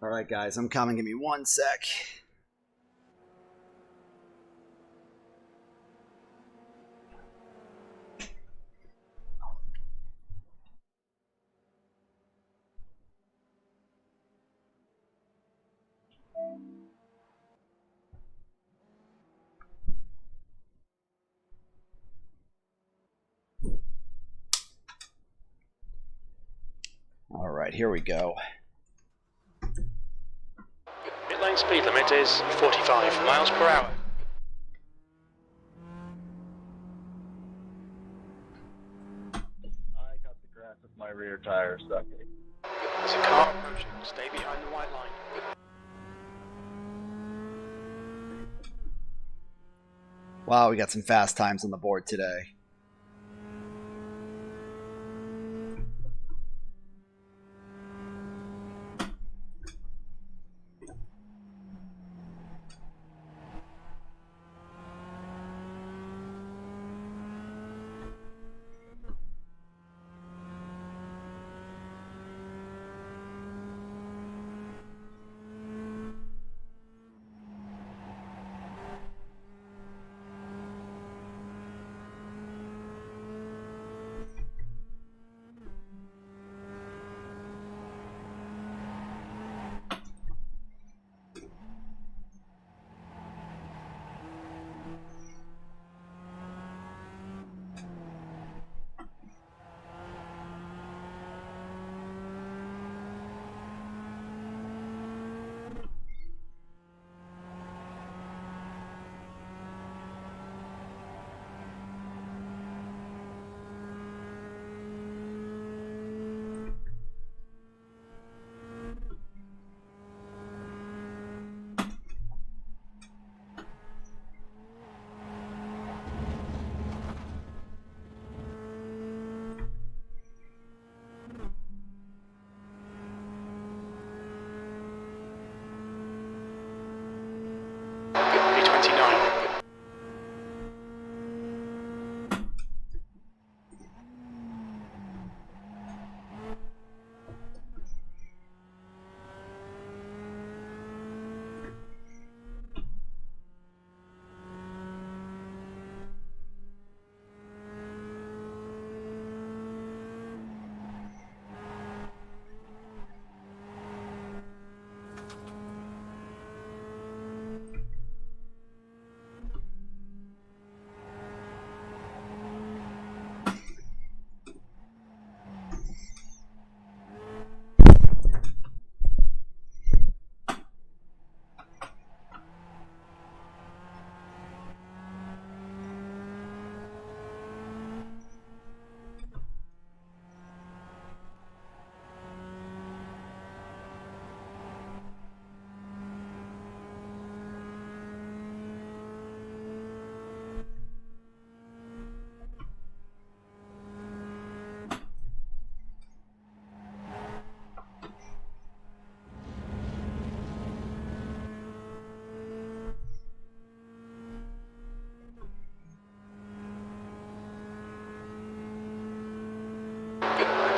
Alright guys, I'm coming. Give me one sec. Alright, here we go. Pit lane speed limit is 45 miles per hour. I got the grass with my rear tire stuck. There's a car approaching. Stay behind the white line. Wow, we got some fast times on the board today. B29.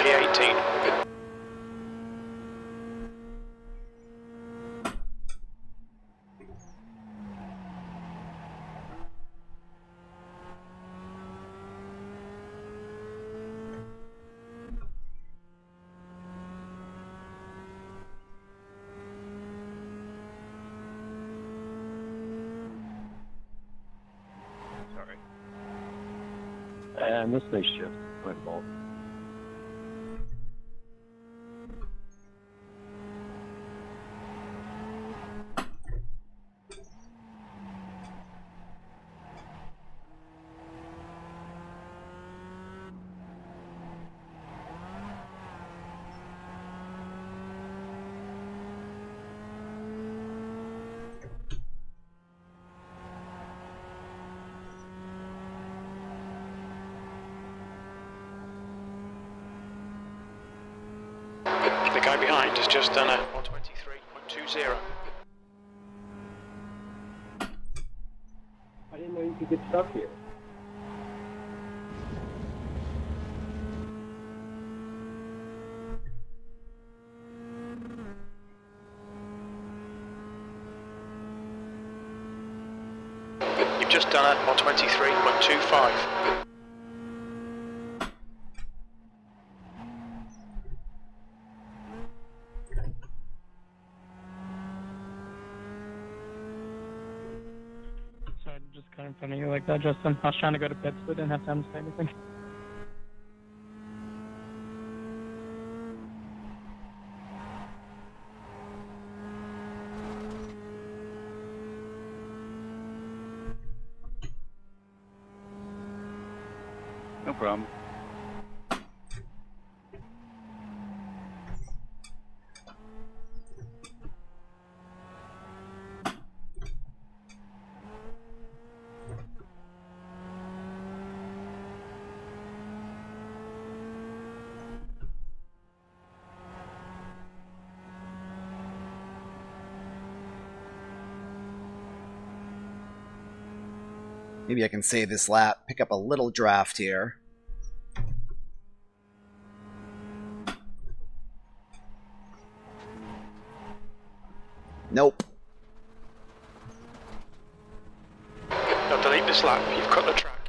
P18. Sorry. And this thing shifts. My fault. The guy behind has just done a 123.20. I didn't know you could get stuck here. You've just done a 123.25. Sorry, just cut in front of you like that, Justin. I was trying to go to pits, but didn't have time to say anything. No problem. Maybe I can save this lap, pick up a little draft here. Nope. Now delete this lap, you've cut the track.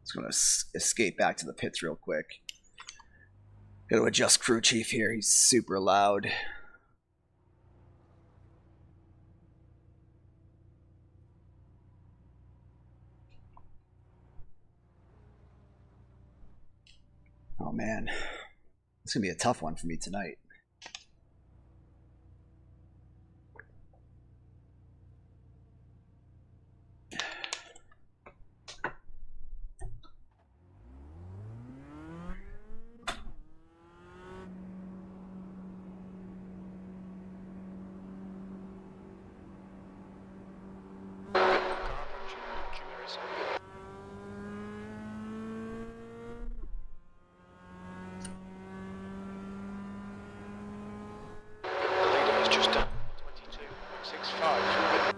Just gonna escape back to the pits real quick. Got to adjust crew chief here. He's super loud. Oh man, it's gonna be a tough one for me tonight. The leader has just done 22.65.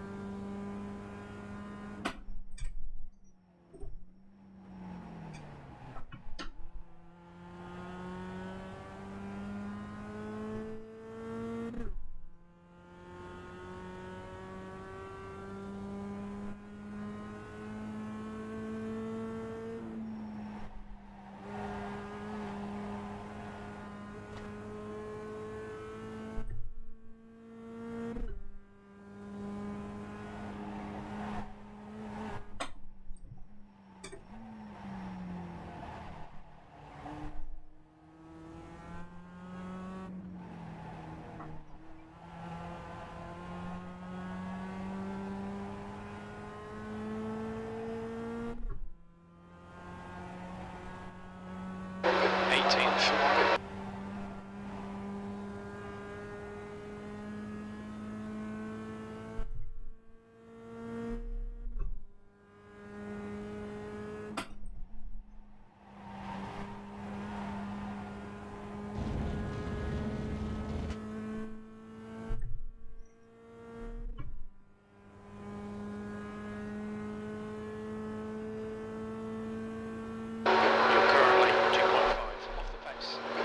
You're currently 2.5 off the pace.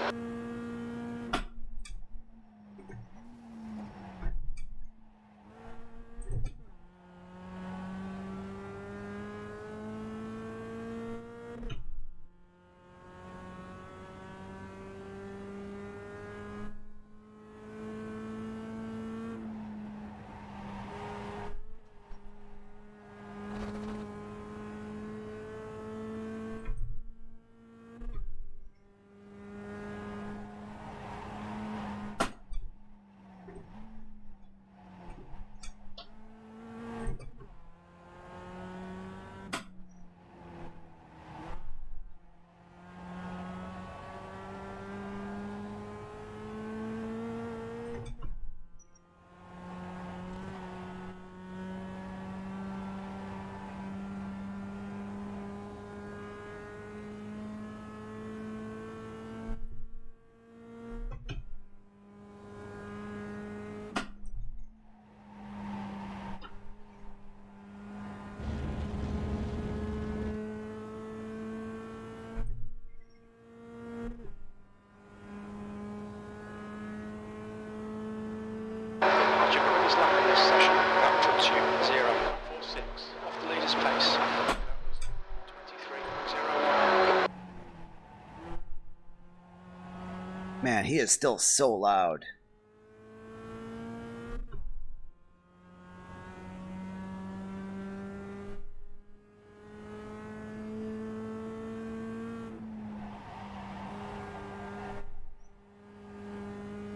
Manage your previous lap in this session. That puts you 0.46 off the leader's pace. That was 23.01. Man, he is still so loud.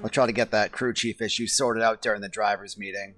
I'll try to get that crew chief issue sorted out during the driver's meeting.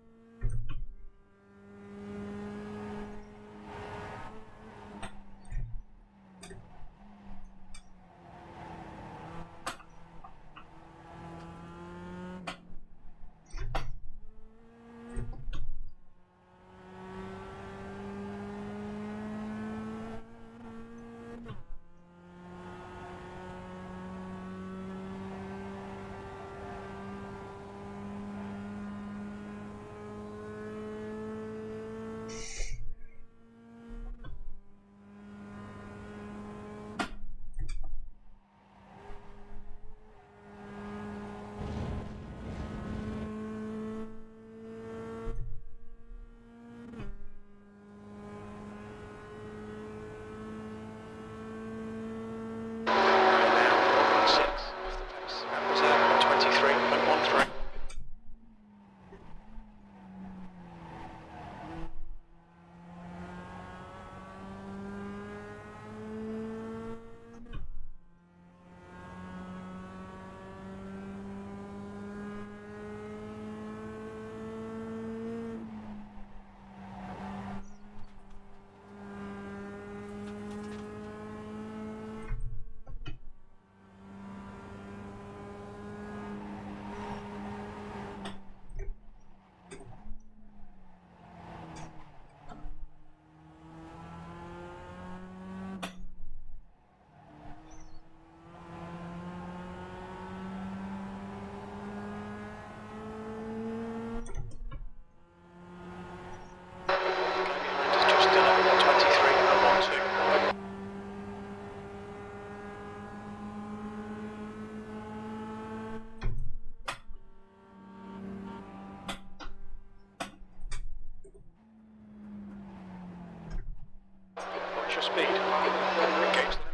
Watch your speed. Engage them.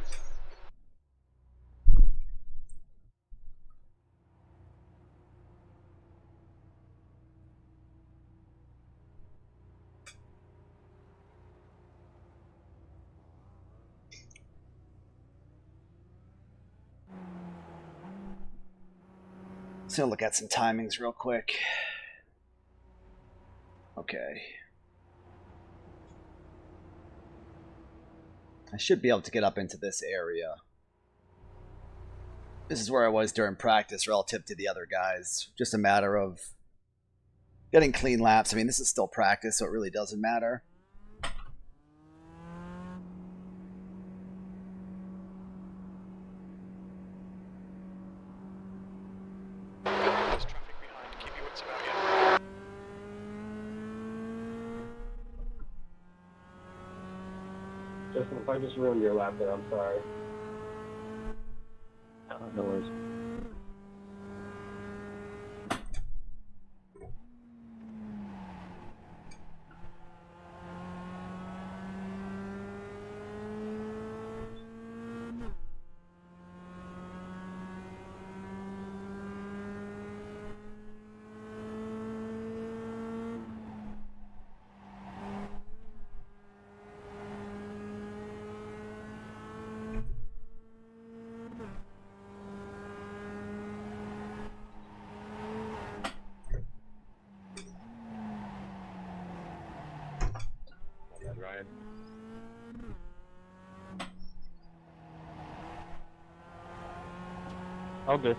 Let's look at some timings real quick. Okay. I should be able to get up into this area. This is where I was during practice relative to the other guys. Just a matter of getting clean laps. I mean, this is still practice, so it really doesn't matter. There's traffic behind. Keep your wits about you. Justin, if I just ruined your lap there, I'm sorry. No worries. Ryan. All good.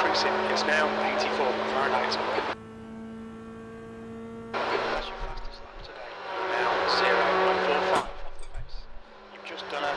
racing. It's now 84 Fahrenheit. That's your fastest lap today. Now 0.45 off the pace. You've just done a 23.00.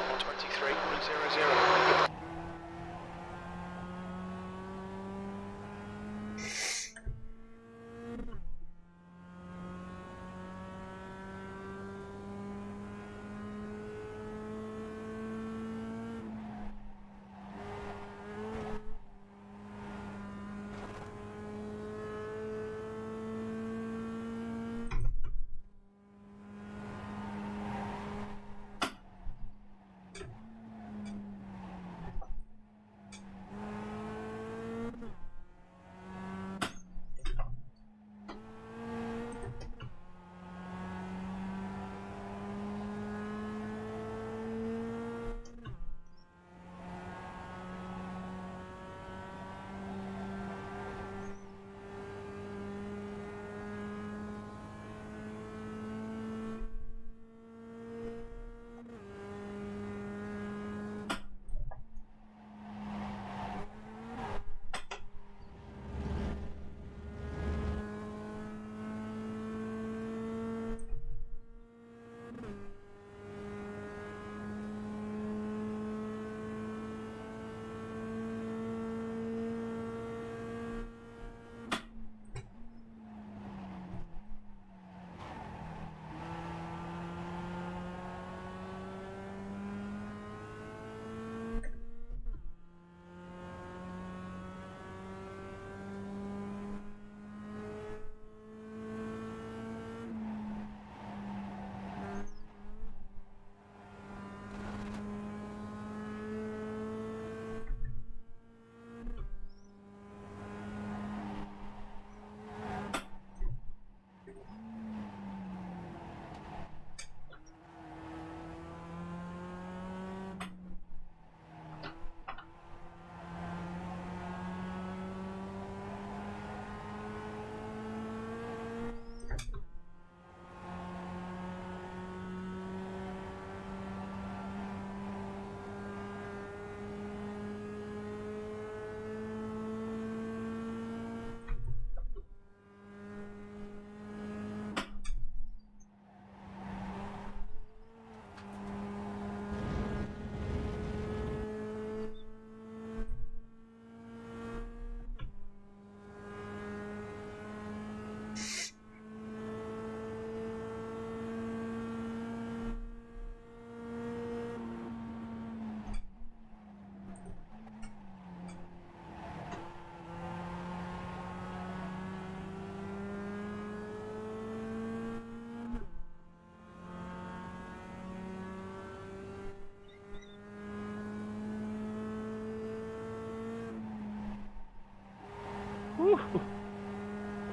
Whew.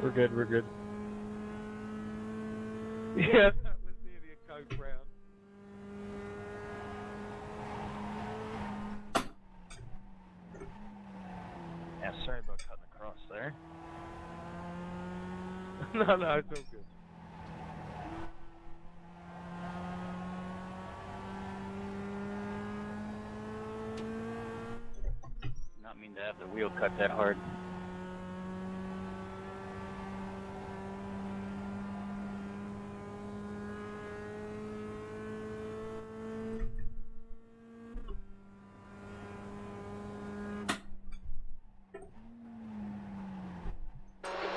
We're good, we're good. Yeah, that was nearly a code brown. Yeah, sorry about cutting across there. No, it's all good. Not mean to have the wheel cut that hard.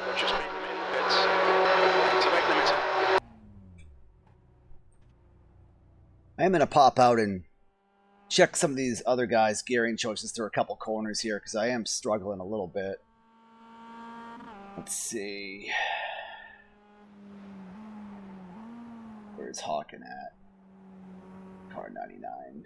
Watch your speed limit in the pits. Activate limiter. I am going to pop out and check some of these other guys' gearing choices through a couple corners here because I am struggling a little bit. Let's see. Where's Hawken at? Car 99.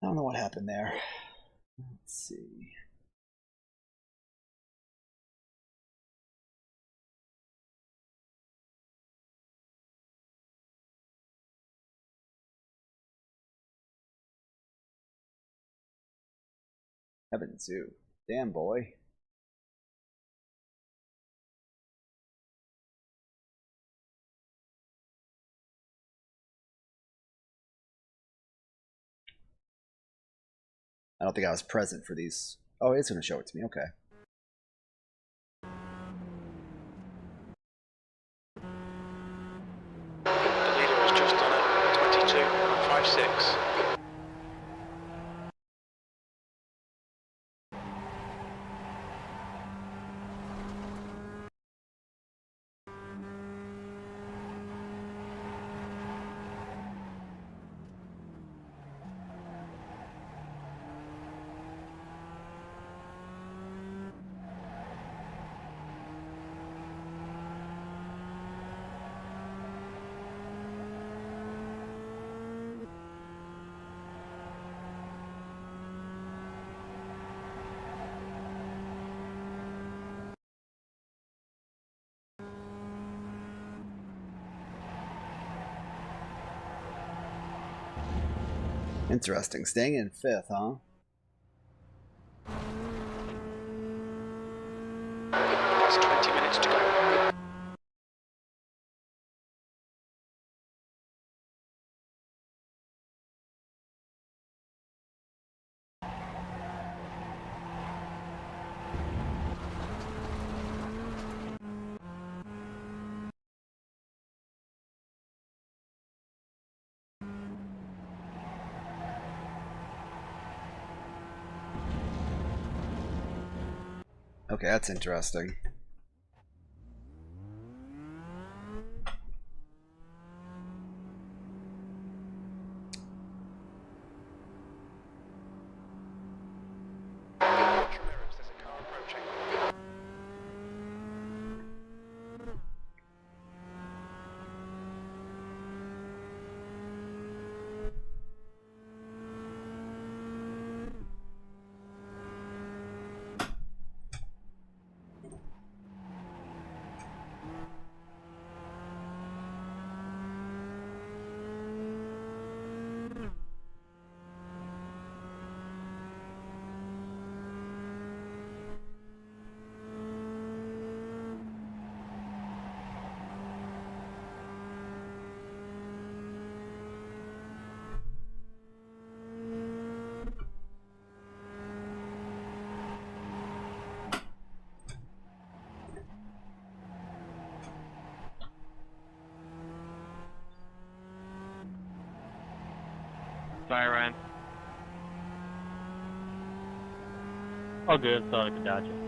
I don't know what happened there. Let's see. Heaven Zoo. Damn, boy. I don't think I was present for these. Oh, it's going to show it to me. Okay. The leader has just done a 22.56. Interesting. Staying in 5th, huh? That's 20 minutes to go. Okay, that's interesting. Watch your mirrors, there's a car approaching. Sorry, Ryan. All good. Thought I could dodge it.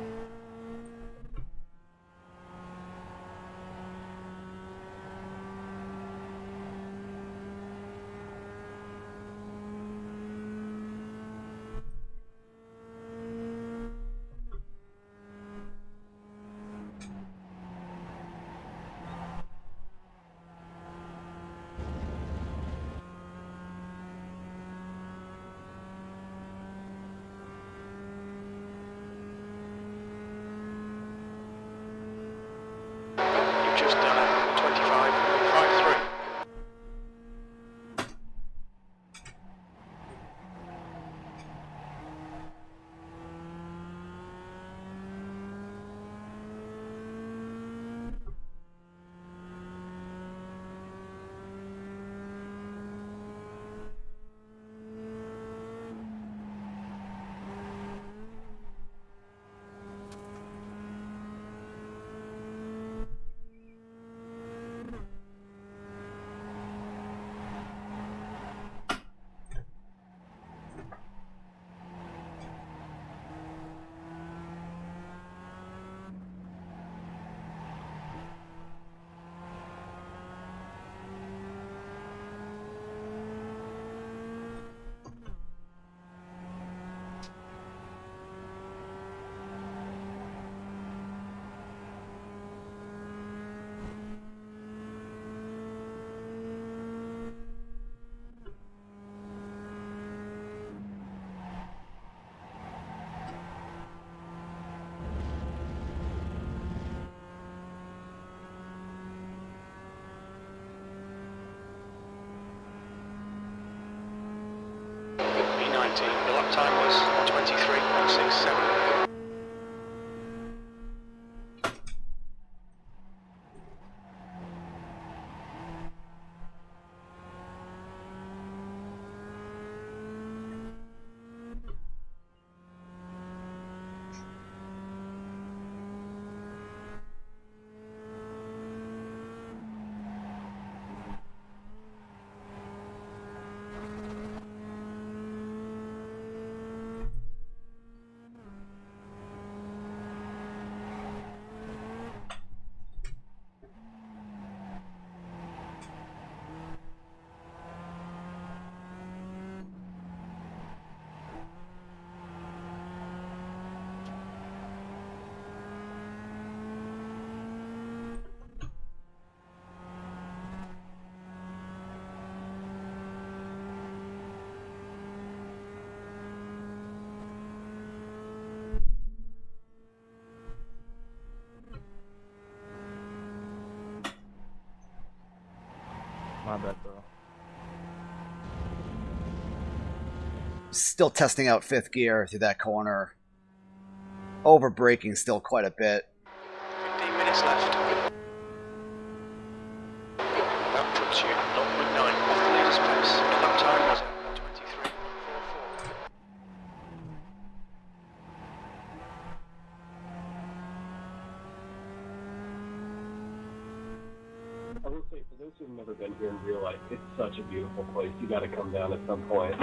team. Your lap time was 23.67. My bad, bro. Still testing out fifth gear through that corner. Over braking still quite a bit. 15 minutes left. That puts you 0.9 off the leader's pace. Your lap time was 23.44. I will say, for those who've never been here in real life, it's such a beautiful place. You got to come down at some point.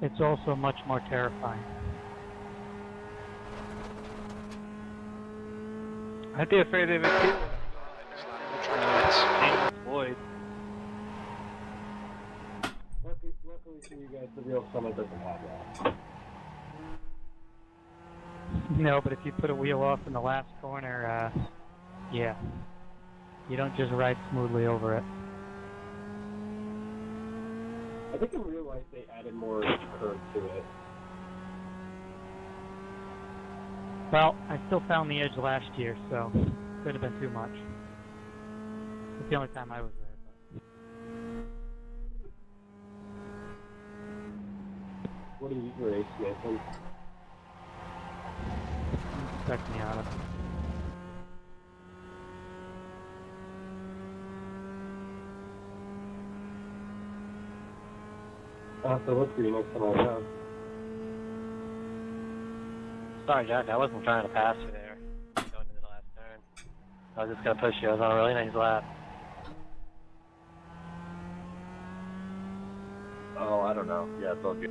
It's also much more terrifying. I'd be afraid of it too. Track limits. Boyd. Luckily for you guys, the real summit doesn't have that. No, but if you put a wheel off in the last corner, yeah. You don't just ride smoothly over it. I think in real life they added more curve to it. Well, I still found the edge last year, so could have been too much. It's the only time I was there. What do you race, Nathan? Check me out. So look for you next time I go. Sorry, Jack. I wasn't trying to pass you there. Going into the last turn. I was just gonna push you. I was on a really nice lap. Oh, I don't know. Yeah, it's all good.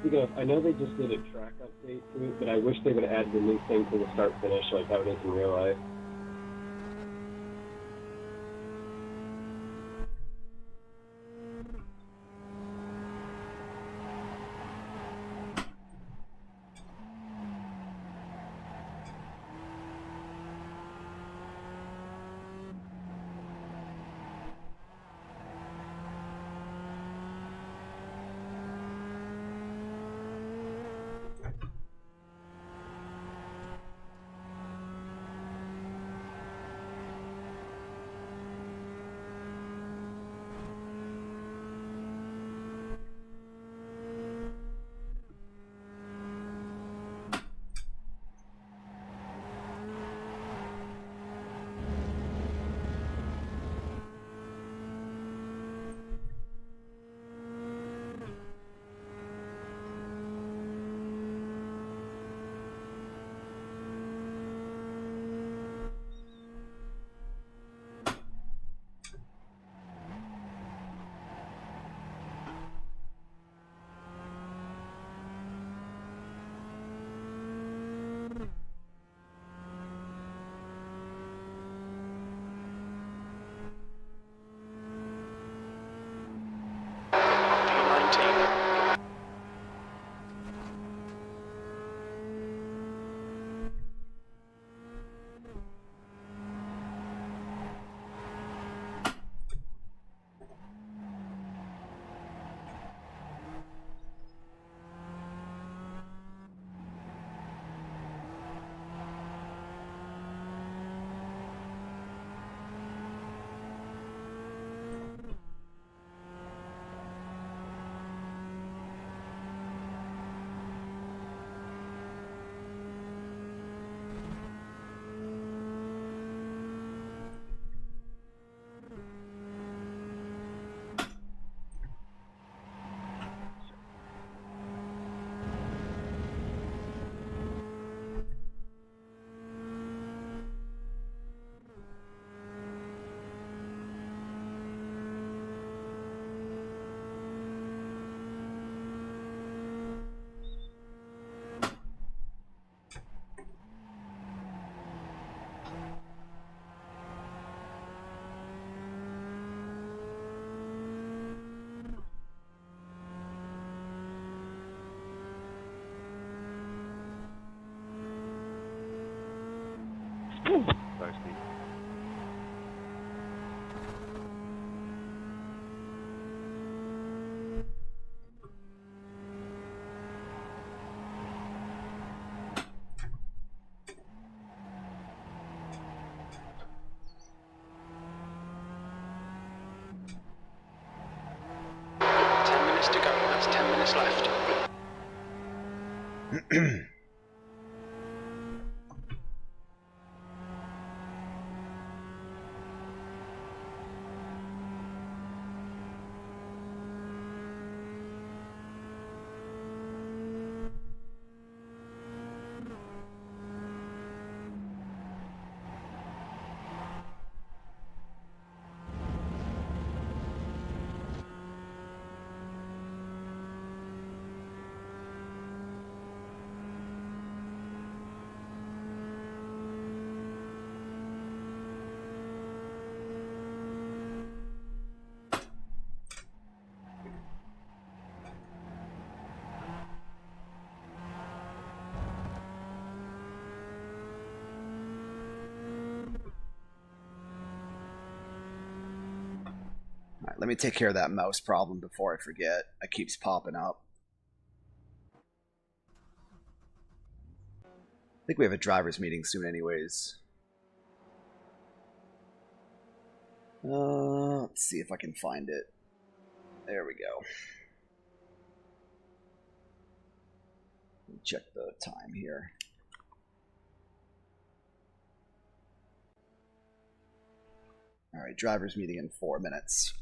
Speaking of, I know they just did a track update to it, but I wish they would have added a new thing to the start finish like how it is in real life. speed. To go. That's 10 minutes left. All right, let me take care of that mouse problem before I forget. It keeps popping up. I think we have a driver's meeting soon anyways. Let's see if I can find it. There we go. Check the time here. All right, driver's meeting in 4 minutes.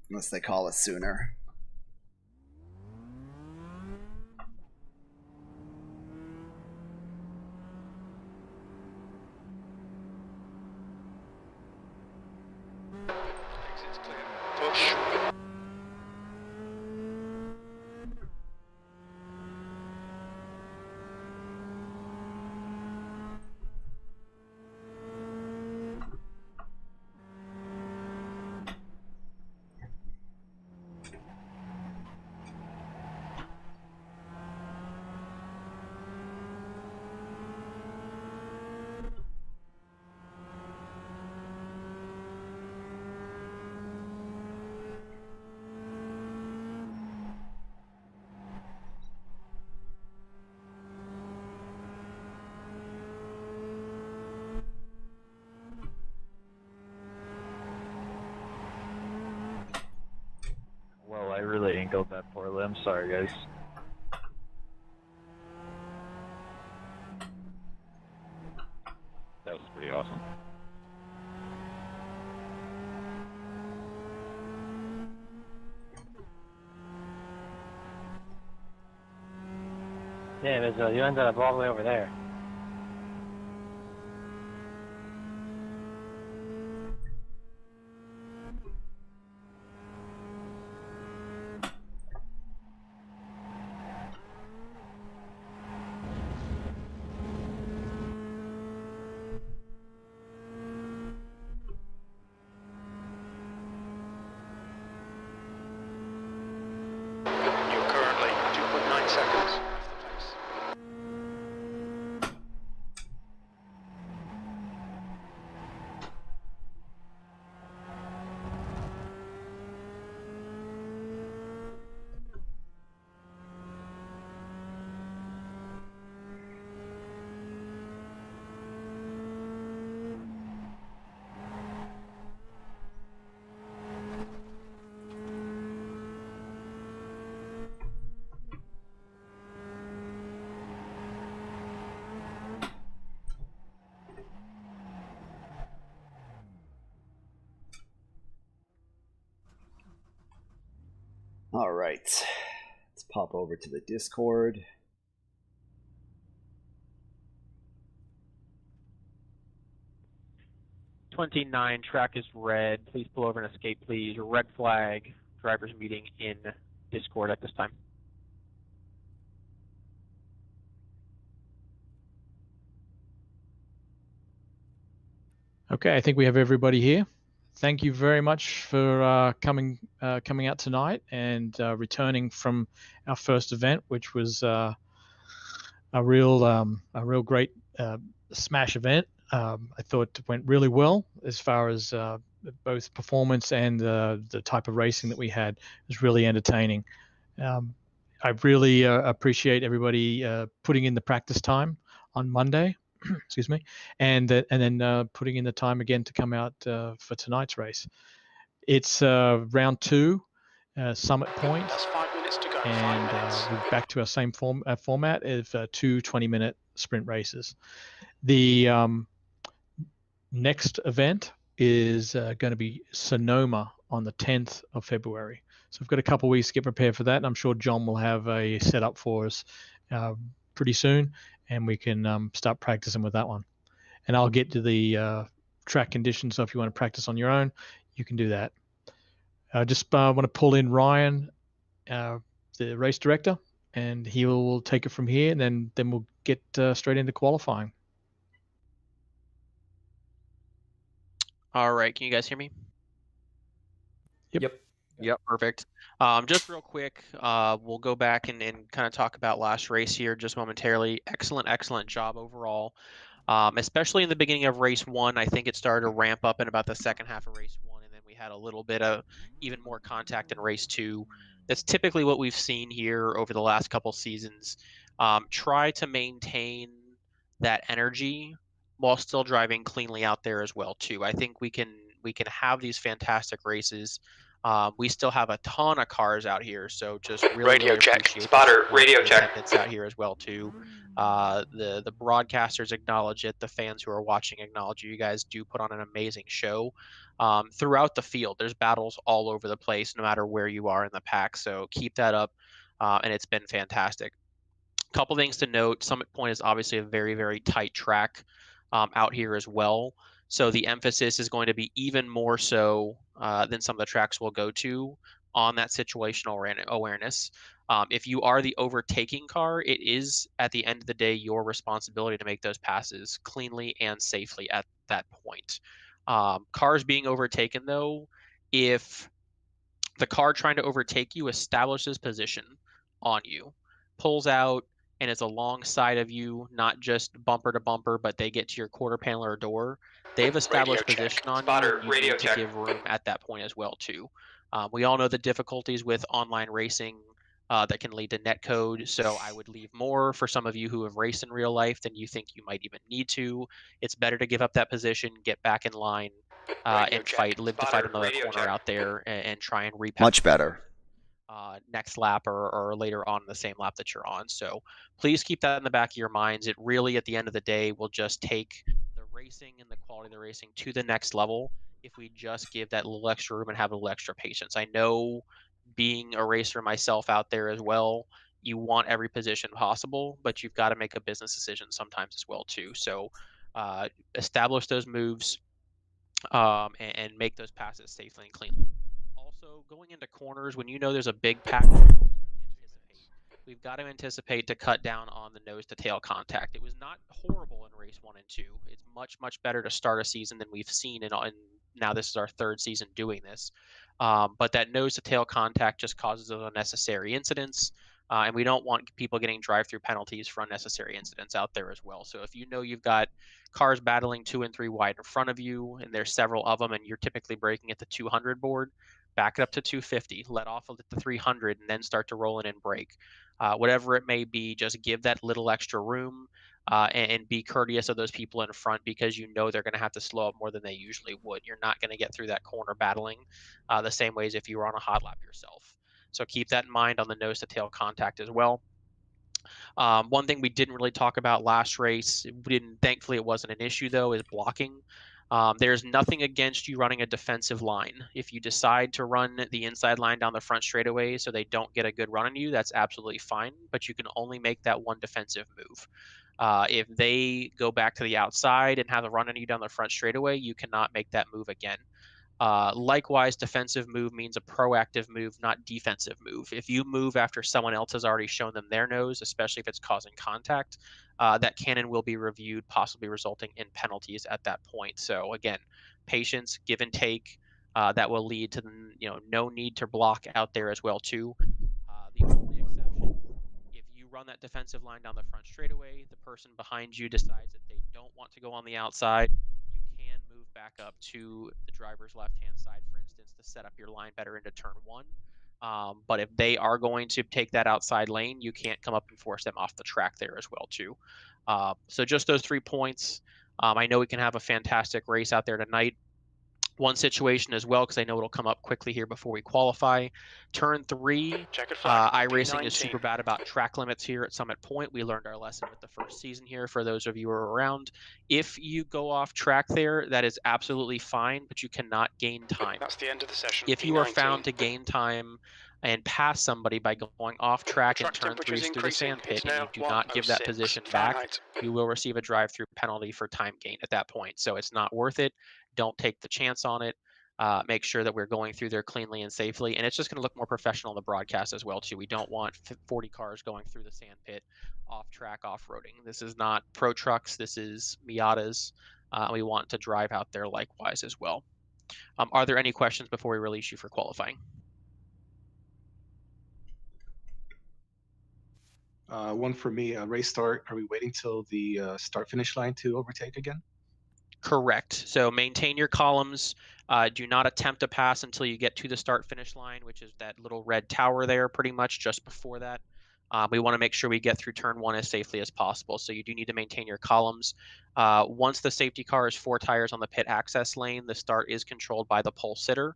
Unless they call us sooner. Exit's clear. Push. Well, I really angled that poorly. I'm sorry, guys. That was pretty awesome. Yeah, you ended up all the way over there. You're currently 2.9 seconds off the pace. All right, let's pop over to the Discord. "29, track is red. Please pull over and escape, please. Red flag. Driver's meeting in Discord at this time." Okay, I think we have everybody here. Thank you very much for coming out tonight and returning from our first event, which was a real great smash event. I thought it went really well as far as both performance and the type of racing that we had. It was really entertaining. I really appreciate everybody putting in the practice time on Monday, excuse me, and then putting in the time again to come out for tonight's race. It's round 2, Summit Point, That's 5 minutes to go. 5 and minutes. we're back to our same format of 2 20-minute sprint races. The next event is going to be Sonoma on the 10th of February. So we've got a couple of weeks to get prepared for that, and I'm sure John will have a setup for us pretty soon, and we can start practicing with that one. And I'll get to the track conditions, so if you want to practice on your own, you can do that. I just want to pull in Ryan, the race director, and he will take it from here, and then we'll get straight into qualifying. All right, can you guys hear me? Yep, perfect. Just real quick, we'll go back and kind of talk about last race here just momentarily. Excellent job overall. Especially in the beginning of race 1, I think it started to ramp up in about the second half of race 1, and then we had a little bit of even more contact in race 2. That's typically what we've seen here over the last couple seasons. Try to maintain that energy while still driving cleanly out there as well too. I think we can have these fantastic races. We still have a ton of cars out here, so just really appreciate Spotter, radio check. Attendance out here as well too. The broadcasters acknowledge it. The fans who are watching acknowledge it. You guys do put on an amazing show throughout the field. There's battles all over the place, no matter where you are in the pack. So keep that up, and it's been fantastic. Couple things to note: Summit Point is obviously a very tight track out here as well. So the emphasis is going to be even more so than some of the tracks we'll go to on that situational awareness. If you are the overtaking car, it is at the end of the day your responsibility to make those passes cleanly and safely at that point. Cars being overtaken, though, if the car trying to overtake you establishes position on you, pulls out, and is alongside of you, not just bumper to bumper, but they get to your quarter panel or door, they've established position on Spotter, you. You radio need to check. give room at that point as well too. We all know the difficulties with online racing that can lead to netcode, so I would leave more for some of you who have raced in real life than you think you might even need to. It's better to give up that position, get back in line, and fight, live to fight another corner out there, and try and repass. Much better. Next lap or later on in the same lap that you're on. So please keep that in the back of your minds. It really, at the end of the day, will just take the racing and the quality of the racing to the next level if we just give that little extra room and have a little extra patience. I know, being a racer myself out there as well, you want every position possible, but you've got to make a business decision sometimes as well too. So establish those moves and make those passes safely and cleanly. Also, going into corners, when you know there's a big pack, we've got to anticipate to cut down on the nose to tail contact. It was not horrible in race 1 and 2. It's much better to start a season than we've seen, and now this is our 3rd season doing this. But that nose to tail contact just causes unnecessary incidents. And we don't want people getting drive-through penalties for unnecessary incidents out there as well. So if you know you've got cars battling 2 and 3 wide in front of you, and there's several of them, and you're typically braking at the 200 board, back it up to 250, let off at the 300, and then start to roll in and brake. Whatever it may be, just give that little extra room and be courteous of those people in front, because you know they're going to have to slow up more than they usually would. You're not going to get through that corner battling the same way as if you were on a hot lap yourself. So keep that in mind on the nose to tail contact as well. One thing we didn't really talk about last race, thankfully it wasn't an issue though, is blocking. There's nothing against you running a defensive line. If you decide to run the inside line down the front straightaway so they don't get a good run on you, that's absolutely fine, but you can only make that one defensive move. If they go back to the outside and have a run on you down the front straightaway, you cannot make that move again. Likewise, defensive move means a proactive move, not defensive move. If you move after someone else has already shown them their nose, especially if it's causing contact, that can and will be reviewed, possibly resulting in penalties at that point. So again, patience, give and take, that will lead to no need to block out there as well too. The only exception, if you run run that defensive line down the front straightaway, the person behind you decides that they don't want to go on the outside, you can move back up to the driver's left-hand side, for instance, to set up your line better into turn one. But if they are going to take that outside lane, you can't come up and force them off the track there as well too. So just those 3 points. I know we can have a fantastic race out there tonight. One situation as well, because I know it'll come up quickly here before we qualify. Turn 3, Checkered flag. iRacing is P19. super bad about track limits here at Summit Point. We learned our lesson with the first season here for those of you who are around. If you go off track there, that is absolutely fine, but you cannot gain time. That's the end of the session. If you are found to gain time and pass somebody by going off track in Track turn 3 temperature's through the increasing. sand pit It's and you now do not give that 106 position back, Fahrenheit. you will receive a drive-through penalty for time gain at that point. So it's not worth it. Don't take the chance on it. Make sure that we're going through there cleanly and safely, and it's just going to look more professional in the broadcast as well too. We don't want 40 cars going through the sand pit off track off-roading. This is not pro trucks. This is Miatas. We want to drive out there likewise as well. Are there any questions before we release you for qualifying? One for me, race start. Are we waiting till the start finish line to overtake again? Correct. So maintain your columns. Do not attempt to pass until you get to the start finish line, which is that little red tower there pretty much just before that. We want to make sure we get through turn 1 as safely as possible. So you do need to maintain your columns. Once the safety car is 4 tires on the pit access lane, the start is controlled by the pole sitter.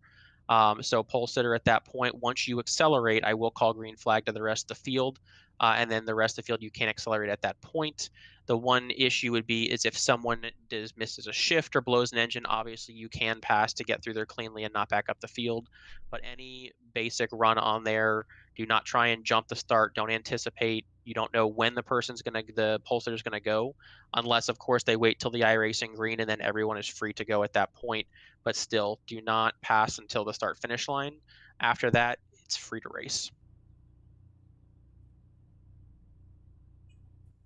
So pole sitter at that point, once you accelerate, I will call green flag to the rest of the field. And then the rest of the field, you can't accelerate at that point. The one issue would be is if someone misses a shift or blows an engine, obviously you can pass to get through there cleanly and not back up the field. But any basic run on there, do not try and jump the start. Don't anticipate. You don't know when the pole sitter's gonna go, unless of course they wait till the iRacing green and then everyone is free to go at that point. But still, do not pass until the start finish line. After that, it's free to race.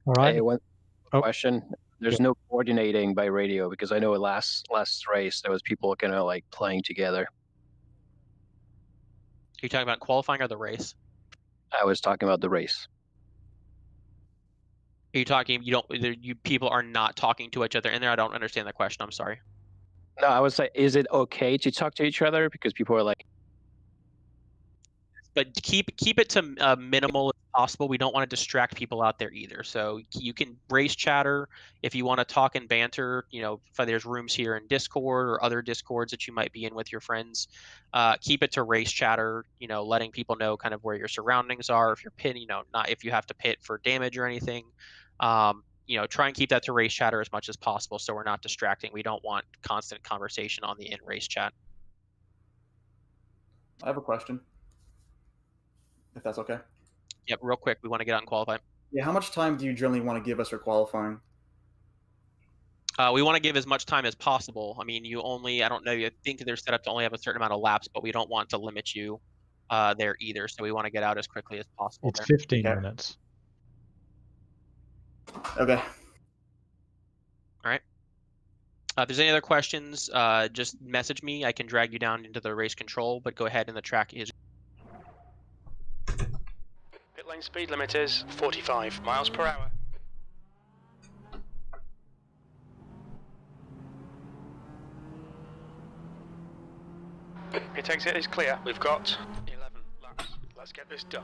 All right. Hey, one Oh. question. There's no coordinating by radio because I know last race there was people kind of like playing together. Are you talking about qualifying or the race? I was talking about the race. Are you talking? You people are not talking to each other in there. I don't understand the question. I'm sorry. No, I was like, is it okay to talk to each other because people are like, but keep it to minimal as possible. We don't want to distract people out there either. So you can race chatter if you want to talk and banter. If there's rooms here in Discord or other Discords that you might be in with your friends. Keep it to race chatter. Letting people know kind of where your surroundings are. If you're pitting, not if you have to pit for damage or anything. Try and keep that to race chatter as much as possible so we're not distracting. We don't want constant conversation on the in-race chat. I have a question, if that's okay. Yep, real quick, we want to get out and qualify. Yeah, how much time do you generally want to give us for qualifying? We want to give as much time as possible. I mean, I don't know, I think they're set up to only have a certain amount of laps, but we don't want to limit you there either. So we want to get out as quickly as possible. It's 15 minutes. Okay. All right. If there's any other questions, just message me. I can drag you down into the race control, but go ahead and the track is. Pit lane speed limit is 45 miles per hour. Pit exit is clear. We've got 11 laps. Let's get this done.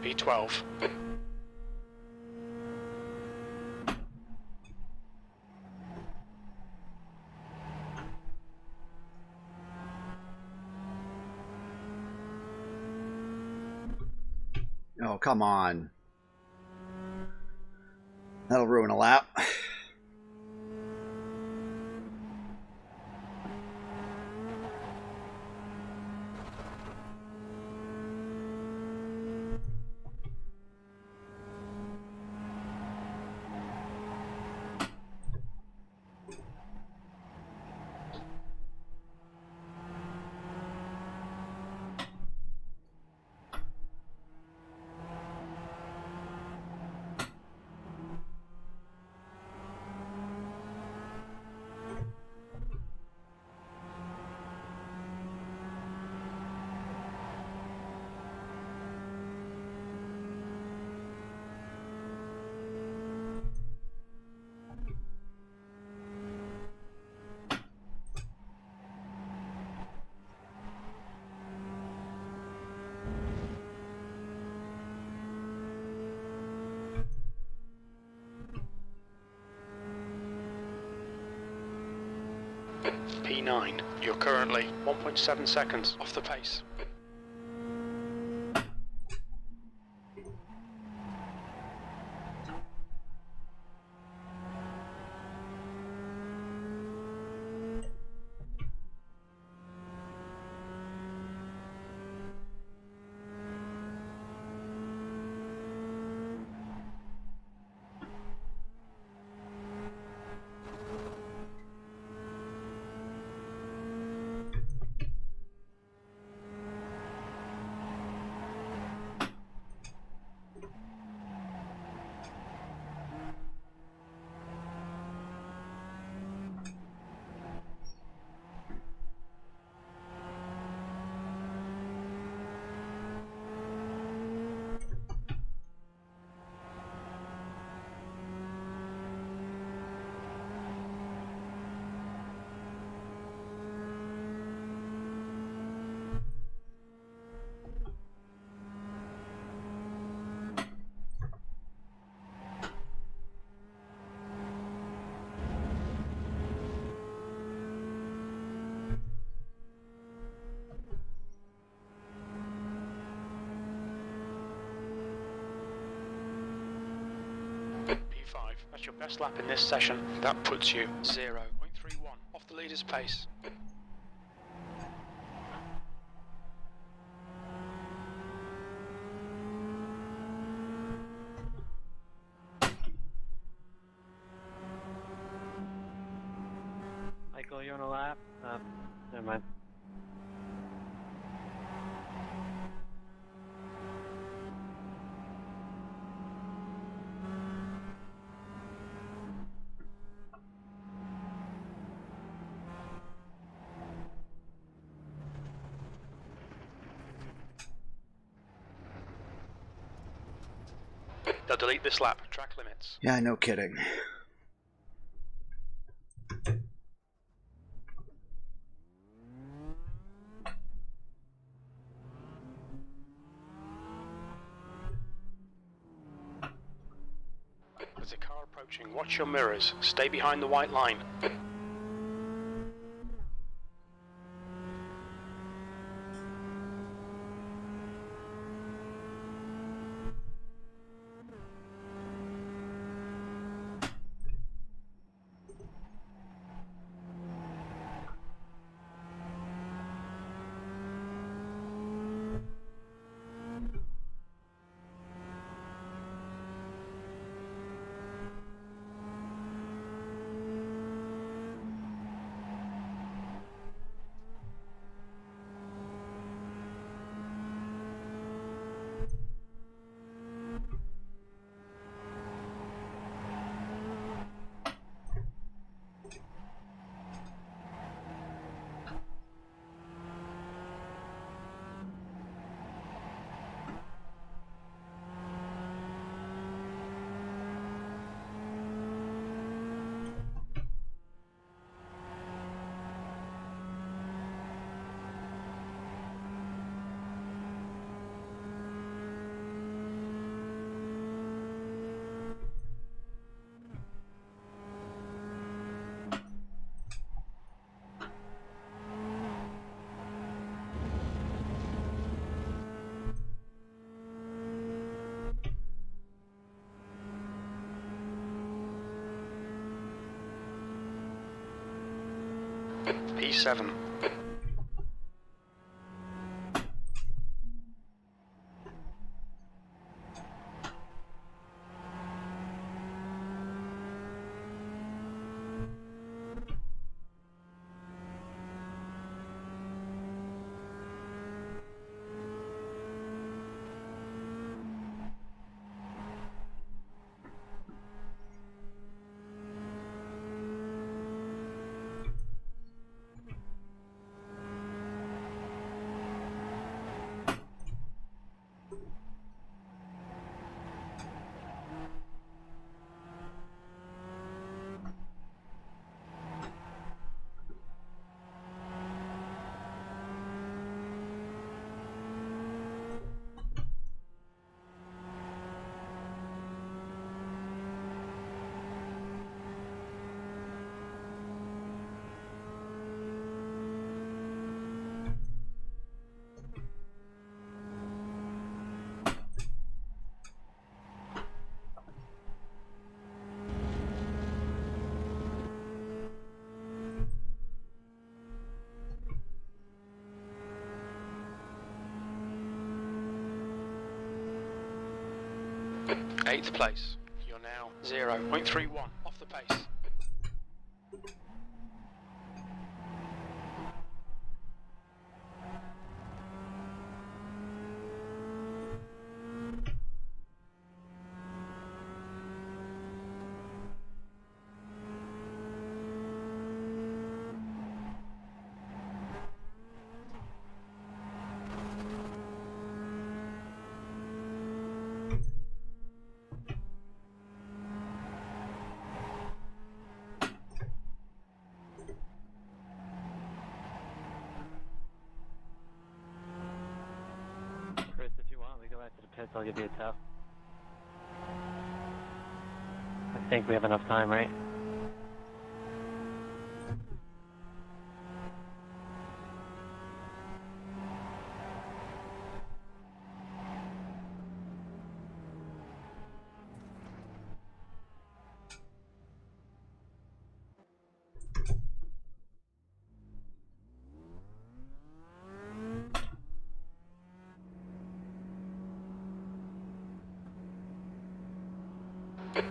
P12. Oh, come on. That'll ruin a lap. P9. You're currently 1.7 seconds off the pace. P5. That's your best lap in this session. That puts you 0.31 off the leader's pace. Michael, you on a lap? Never mind. They'll delete this lap. Track limits. Yeah, no kidding. There's a car approaching. Watch your mirrors. Stay behind the white line. 1:37. Eighth place. You're now 0.31 off the pace. Chris, if you want, we go back to the pits. I'll give you a tap. I think we have enough time, right?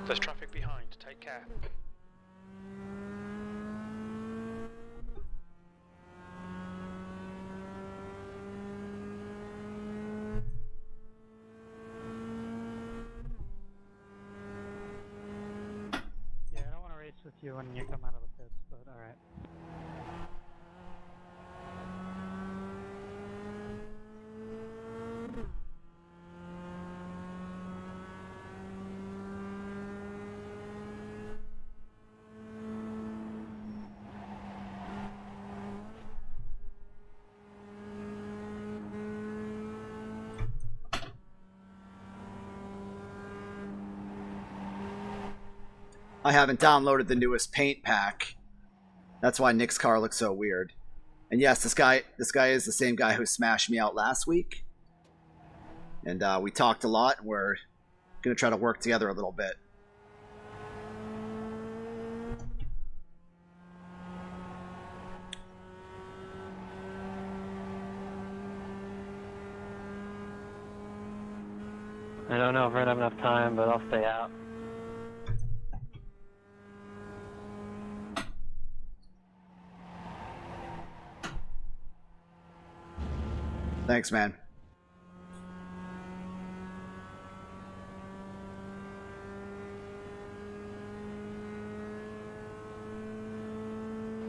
There's traffic behind. Take care. Yeah, I don't want to race with you when you come out of the pits, but alright. I haven't downloaded the newest paint pack. That's why Nick's car looks so weird. And yes, this guy is the same guy who smashed me out last week. And we talked a lot. We're gonna try to work together a little bit. I don't know if we're gonna have enough time, but I'll stay out. Thanks, man.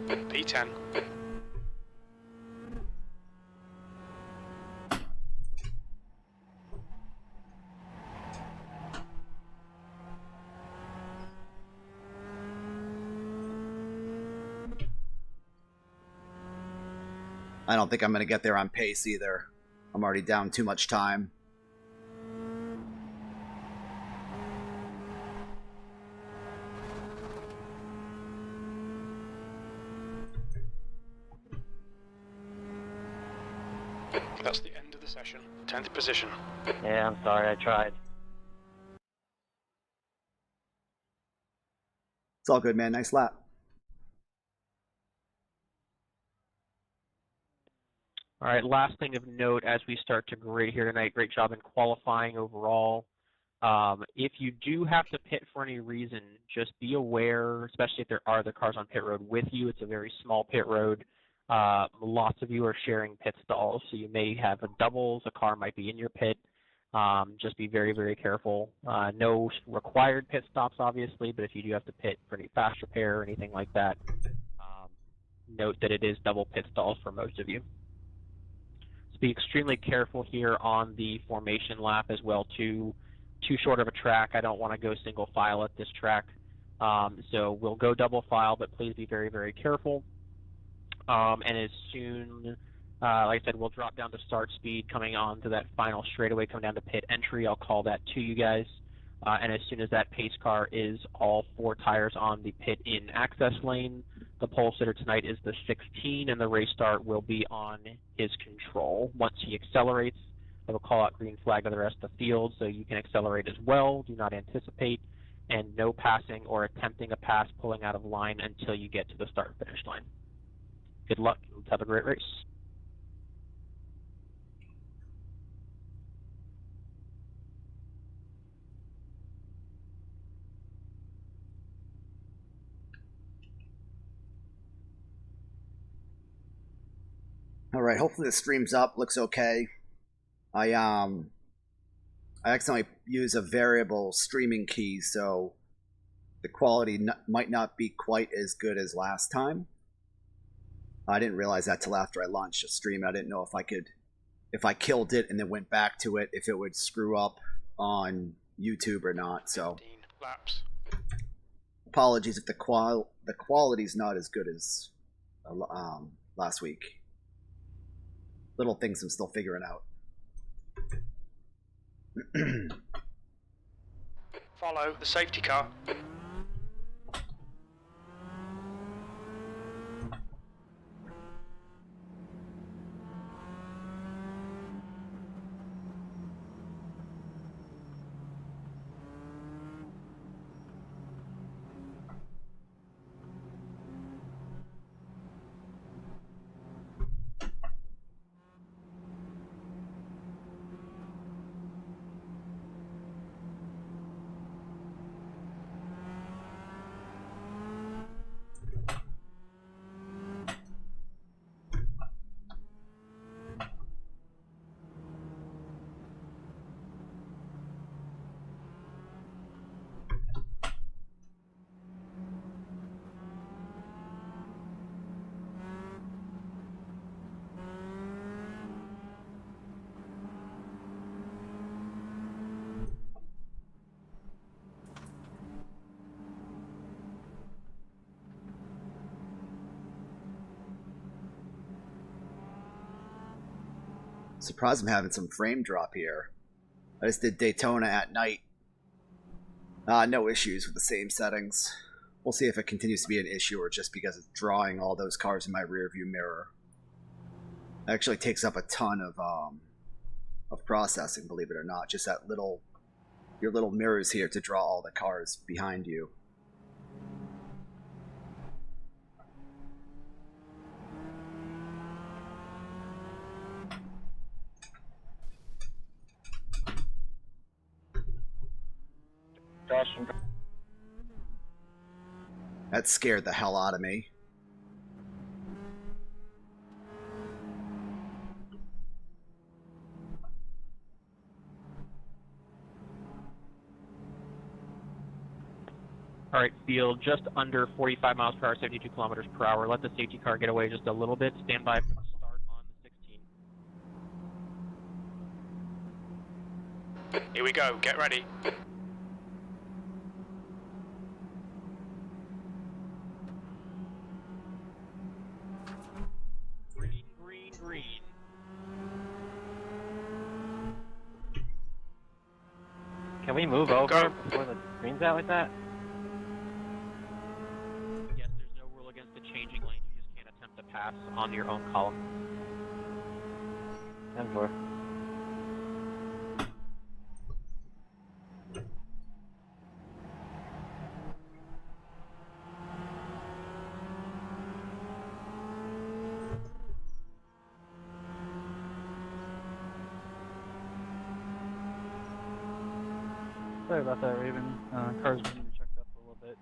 P10. I don't think I'm gonna get there on pace either. I'm already down too much time. That's the end of the session. 10th position. Yeah, I'm sorry, I tried. It's all good, man. Nice lap. All right, last thing of note as we start to grade here tonight, great job in qualifying overall. If you do have to pit for any reason, just be aware, especially if there are other cars on pit road with you. It's a very small pit road. Lots of you are sharing pit stalls, so you may have a doubles. A car might be in your pit. Just be very, very careful. No required pit stops, obviously, but if you do have to pit for any fast repair or anything like that, note that it is double pit stalls for most of you. So be extremely careful here on the formation lap as well, too. Too short of a track. I don't want to go single file at this track. So we'll go double file, but please be very, very careful. And as soon, like I said, we'll drop down to start speed coming on to that final straightaway, coming down to pit entry. I'll call that to you guys. And as soon as that pace car is all 4 tires on the pit in access lane, the pole sitter tonight is the 16, and the race start will be on his control. Once he accelerates, I will call out green flag to the rest of the field, so you can accelerate as well. Do not anticipate, and no passing or attempting a pass pulling out of line until you get to the start finish line. Good luck. Let's have a great race. All right, hopefully the stream's up. Looks okay. I accidentally used a variable streaming key, so the quality might not be quite as good as last time. I didn't realize that till after I launched the stream. I didn't know if I killed it and then went back to it, if it would screw up on YouTube or not. So 15 laps. apologies if the quality's not as good as last week. Little things I'm still figuring out. Follow the safety car. Surprised I'm having some frame drop here. I just did Daytona at night. No issues with the same settings. We'll see if it continues to be an issue or just because it's drawing all those cars in my rearview mirror. It actually takes up a ton of processing, believe it or not. Just that your little mirrors here to draw all the cars behind you. That scared the hell out of me. All right, field just under 45 miles per hour, 72 kilometers per hour. Let the safety car get away just a little bit. Stand by for the start on the 16. Here we go. Get ready. Green, green, green. Can we move over before the screen's out like that? Yes, there's no rule against the changing lane. You just can't attempt to pass on your own column. 10-4. Sorry about that, Raven. Car's been checked up a little bit.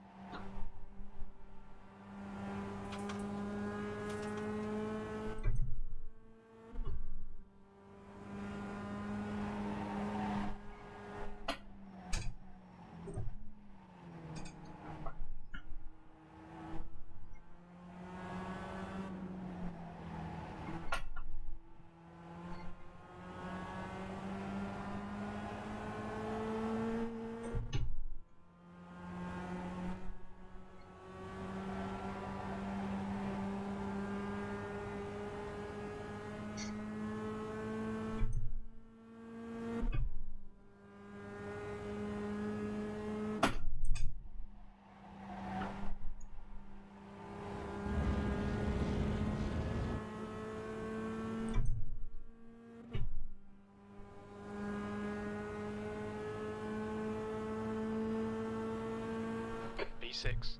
B6.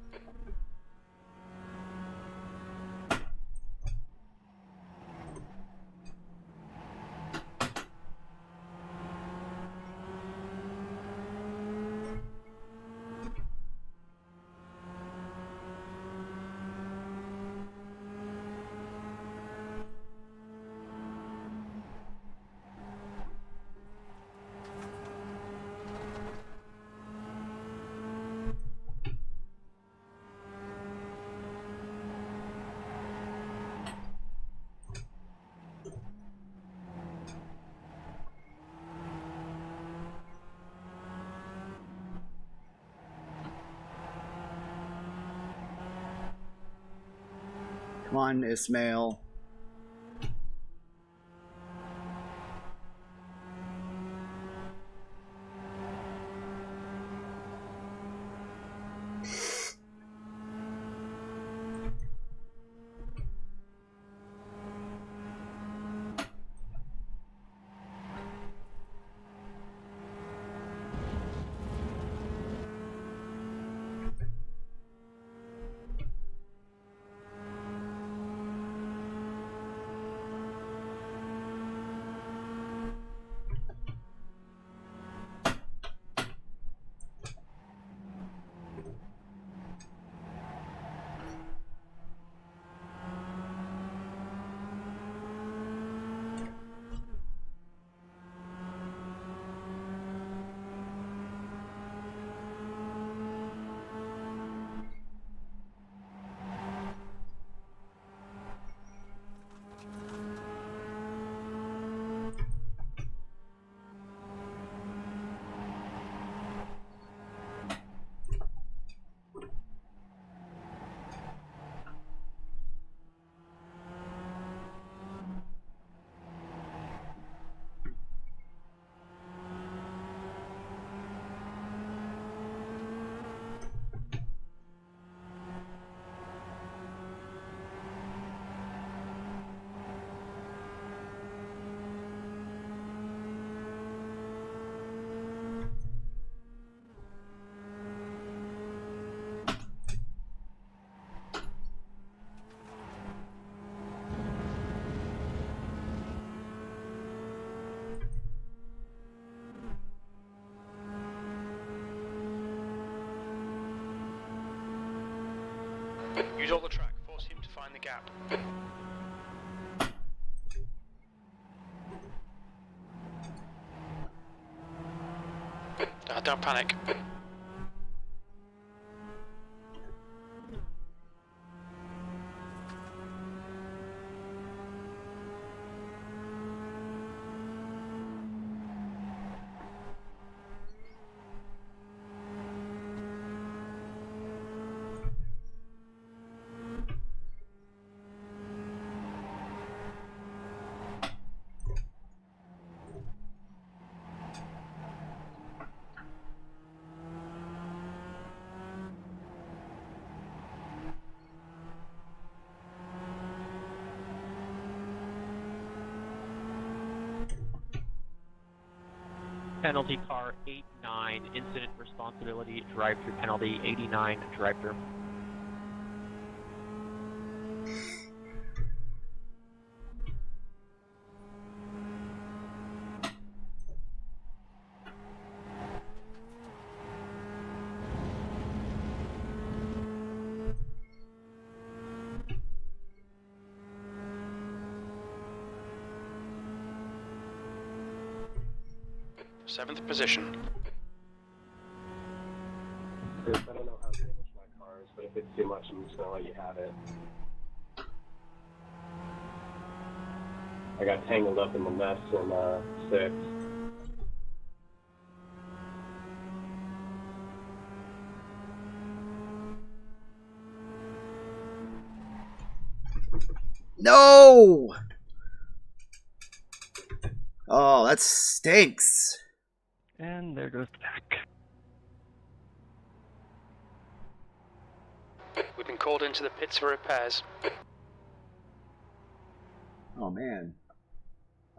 Come on, Ismail. Use all the track. Force him to find the gap. Don't panic. Penalty car 89, incident responsibility, drive-through penalty 89, drive-through. 7th position. I don't know how to manage my cars, but if it's too much, I'm just gonna let you have it. I got tangled up in the mess in 6. No! Oh, that stinks. And there goes the pack. We've been called into the pits for repairs. Oh, man.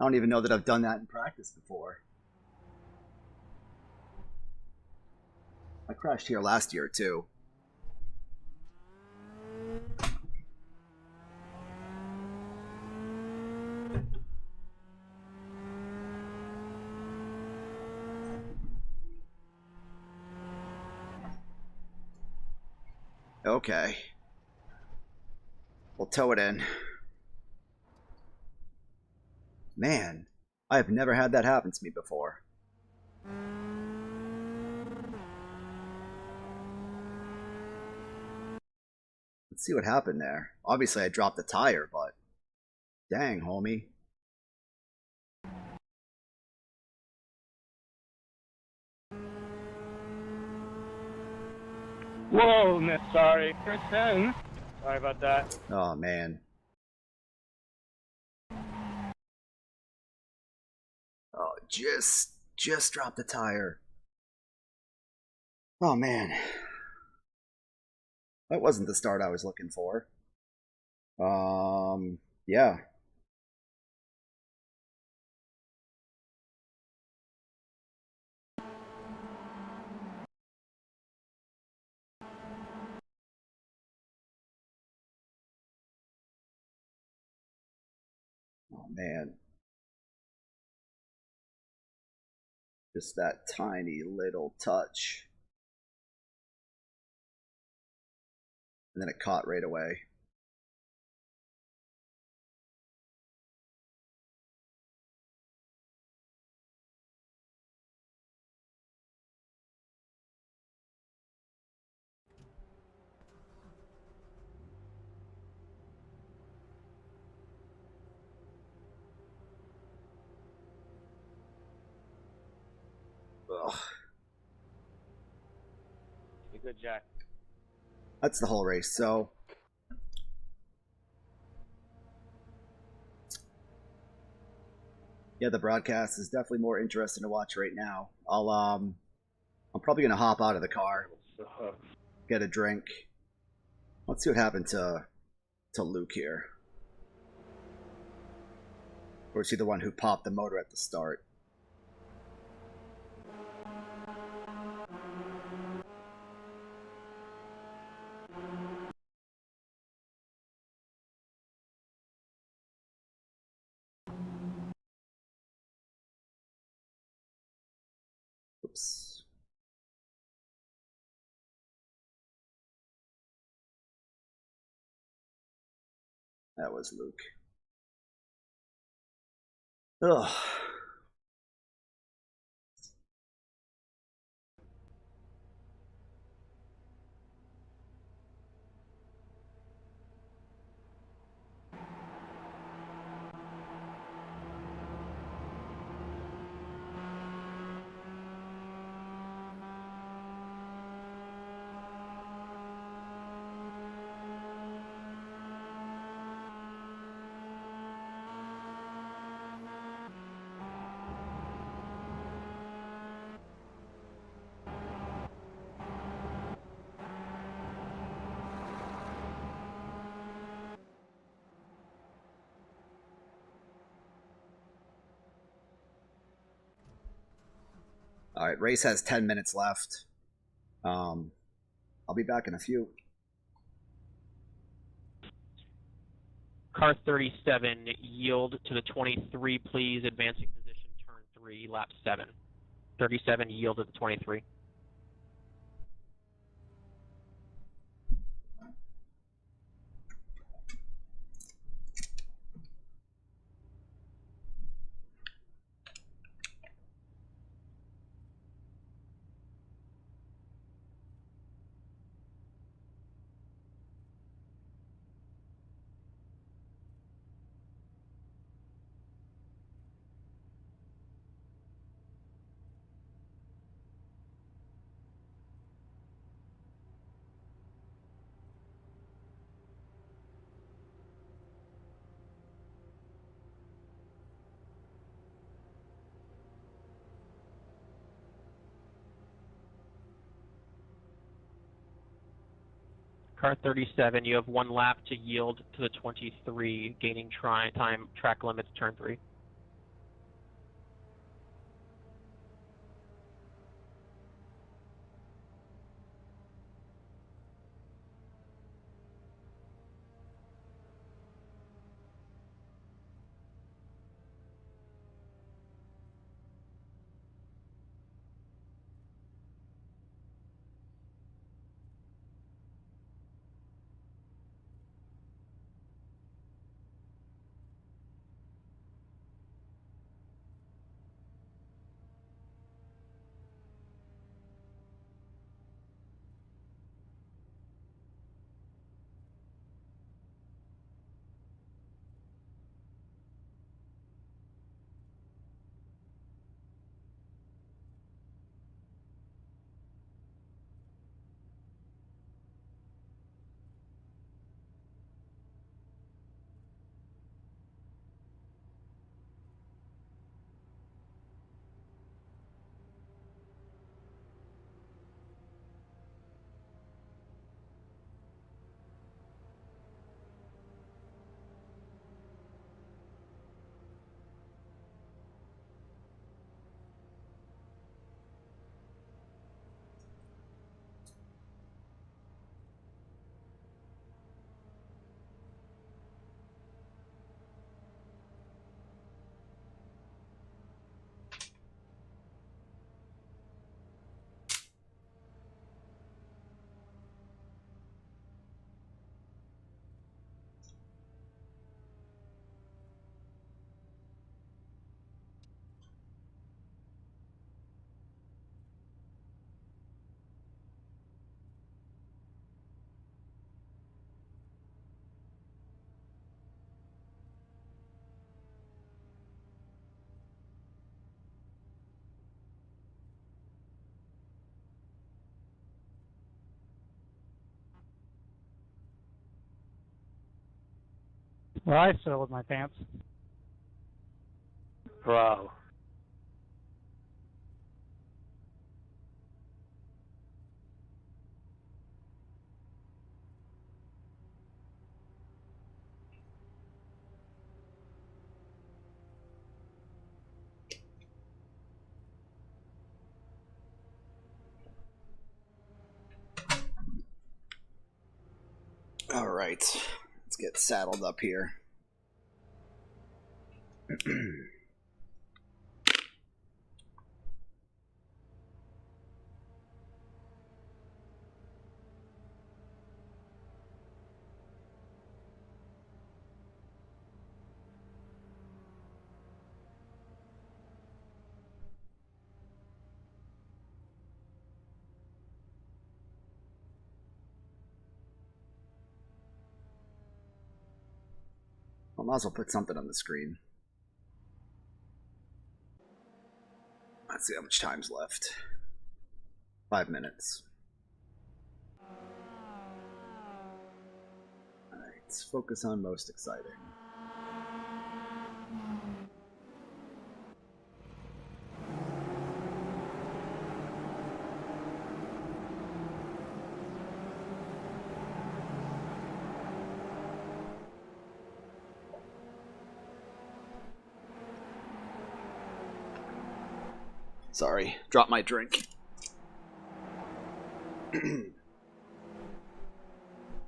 I don't even know that I've done that in practice before. I crashed here last year, too. Okay. We'll tow it in. Man, I have never had that happen to me before. Let's see what happened there. Obviously, I dropped the tire, but dang, homie. Whoa, miss, sorry. First 10. Sorry about that. Oh, man. Oh, just dropped the tire. Oh, man. That wasn't the start I was looking for. Yeah. Oh, man. Just that tiny little touch. And then it caught right away. Ugh. You're good, Jack. That's the whole race, so yeah, the broadcast is definitely more interesting to watch right now. I'm probably gonna hop out of the car, get a drink. Let's see what happened to Luke here. Or is he the one who popped the motor at the start? Oops. That was Luke. Ugh. All right, race has 10 minutes left. I'll be back in a few. Car 37, yield to the 23, please. Advancing position, turn 3, lap 7. 37, yield to the 23. Car 37, you have 1 lap to yield to the 23, gaining time track limits turn 3. Well, I soiled my pants. Bro. All right, let's get saddled up here. I might as well put something on the screen. Let's see how much time's left. 5 minutes. Alright, let's focus on most exciting. Sorry, dropped my drink.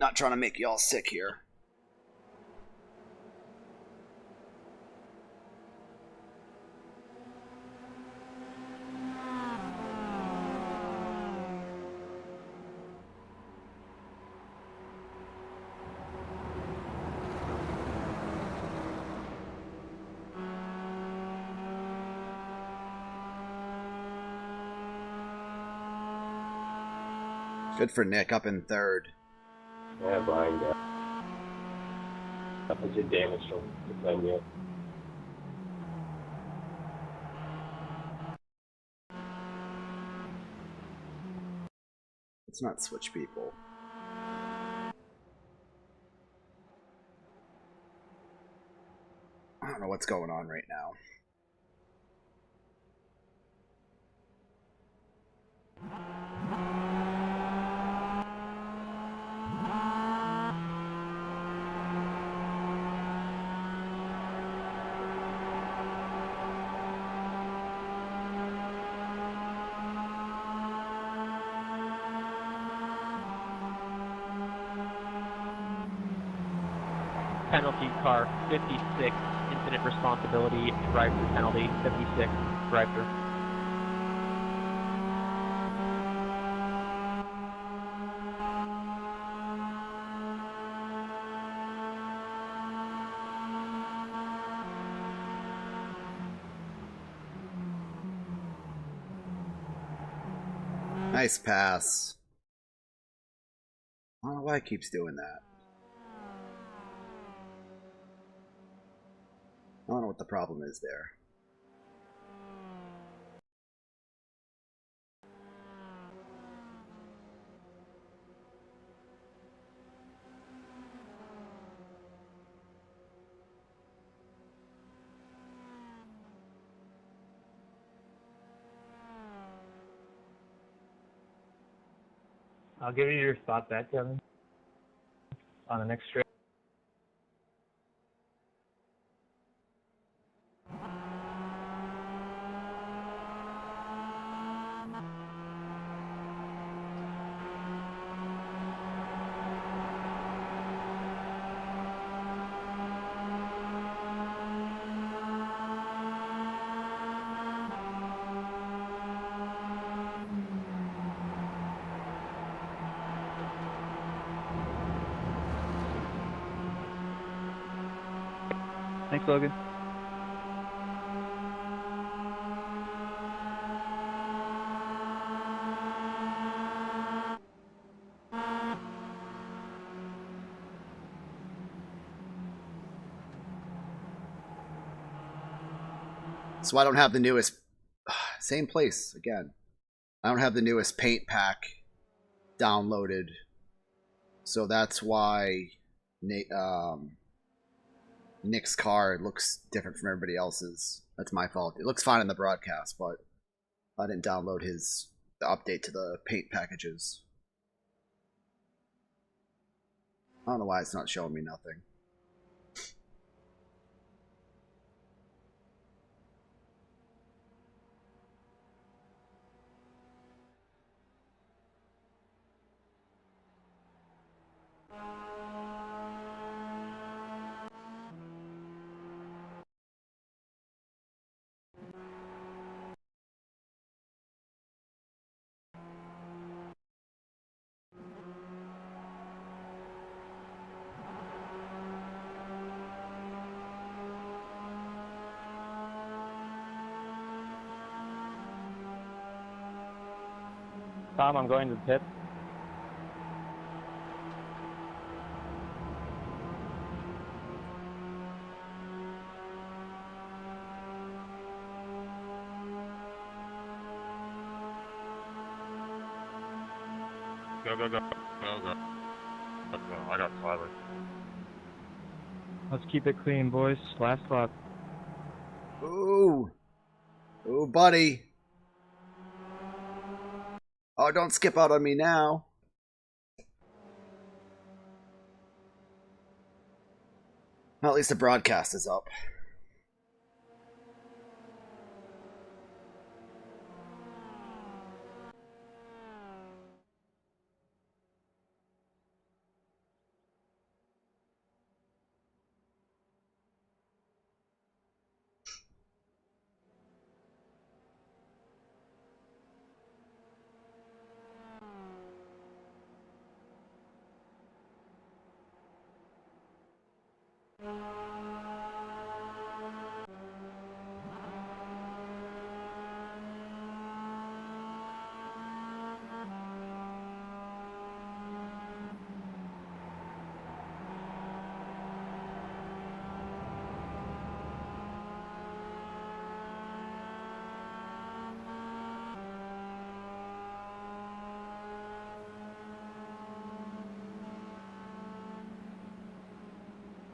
Not trying to make y'all sick here. Good for Nick, up in third. Yeah, Brian, yeah. That was your damage from the time yet. Let's not switch people. I don't know what's going on right now. penalty car 56, incident responsibility, drive-through penalty 56, drive-through. Nice pass. I don't know why it keeps doing that. I don't know what the problem is there. I'll give you your spot back, Kevin, on the next straight. Thanks, Logan. So I don't have the newest... Same place, again. I don't have the newest paint pack downloaded. So that's why Nick's car looks different from everybody else's. That's my fault. It looks fine in the broadcast, but I didn't download the update to the paint packages. I don't know why it's not showing me nothing. Tom, I'm going to the pit. Go, go, go. Go, go. Let's go. I got Tyler. Let's keep it clean, boys. Last lap. Ooh. Ooh, buddy. Oh, don't skip out on me now. Well, at least the broadcast is up.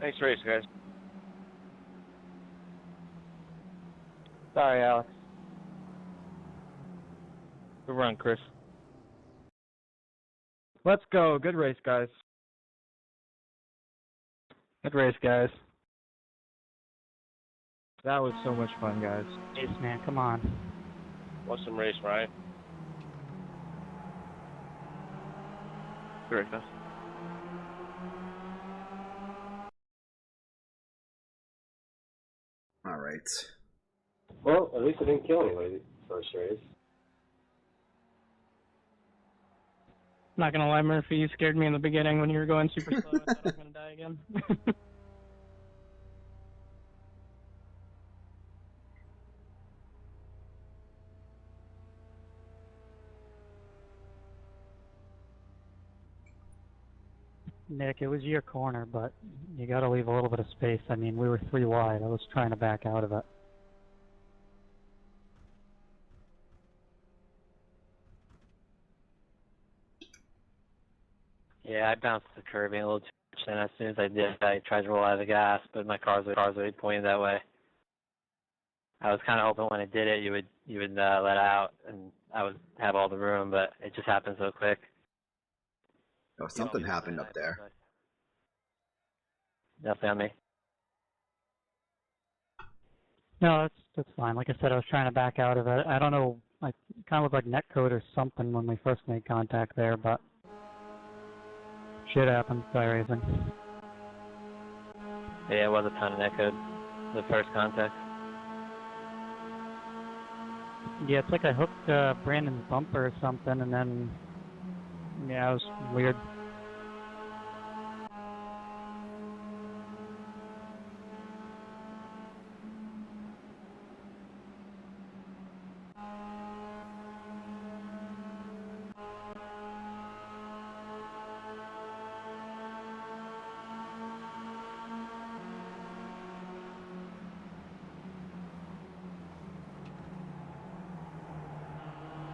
Nice race, guys. Sorry, Alex. Good run, Chris. Let's go. Good race, guys. Good race, guys. That was so much fun, guys. Yes, man, come on. Awesome race, Ryan. Good race, guys. right. Well, at least I didn't kill anybody first race. Not gonna lie, Murphy, you scared me in the beginning when you were going super slow. I thought I was gonna die again. Nick, it was your corner, but you gotta leave a little bit of space. I mean, we were 3 wide. I was trying to back out of it. Yeah, I bounced the curving a little too much, and as soon as I did, I tried to roll out of the gas, but my car's already pointed that way. I was kind of hoping when I did it, you would let out, and I would have all the room, but it just happened so quick. Oh, something happened up there. Definitely on me. No, that's fine. Like I said, I was trying to back out of it. I don't know, I kind of looked like netcode or something when we first made contact there, but shit happens by racing. Yeah, it was a ton of netcode, the first contact. Yeah, it's like I hooked Brandon's bumper or something, and then, yeah, it was weird.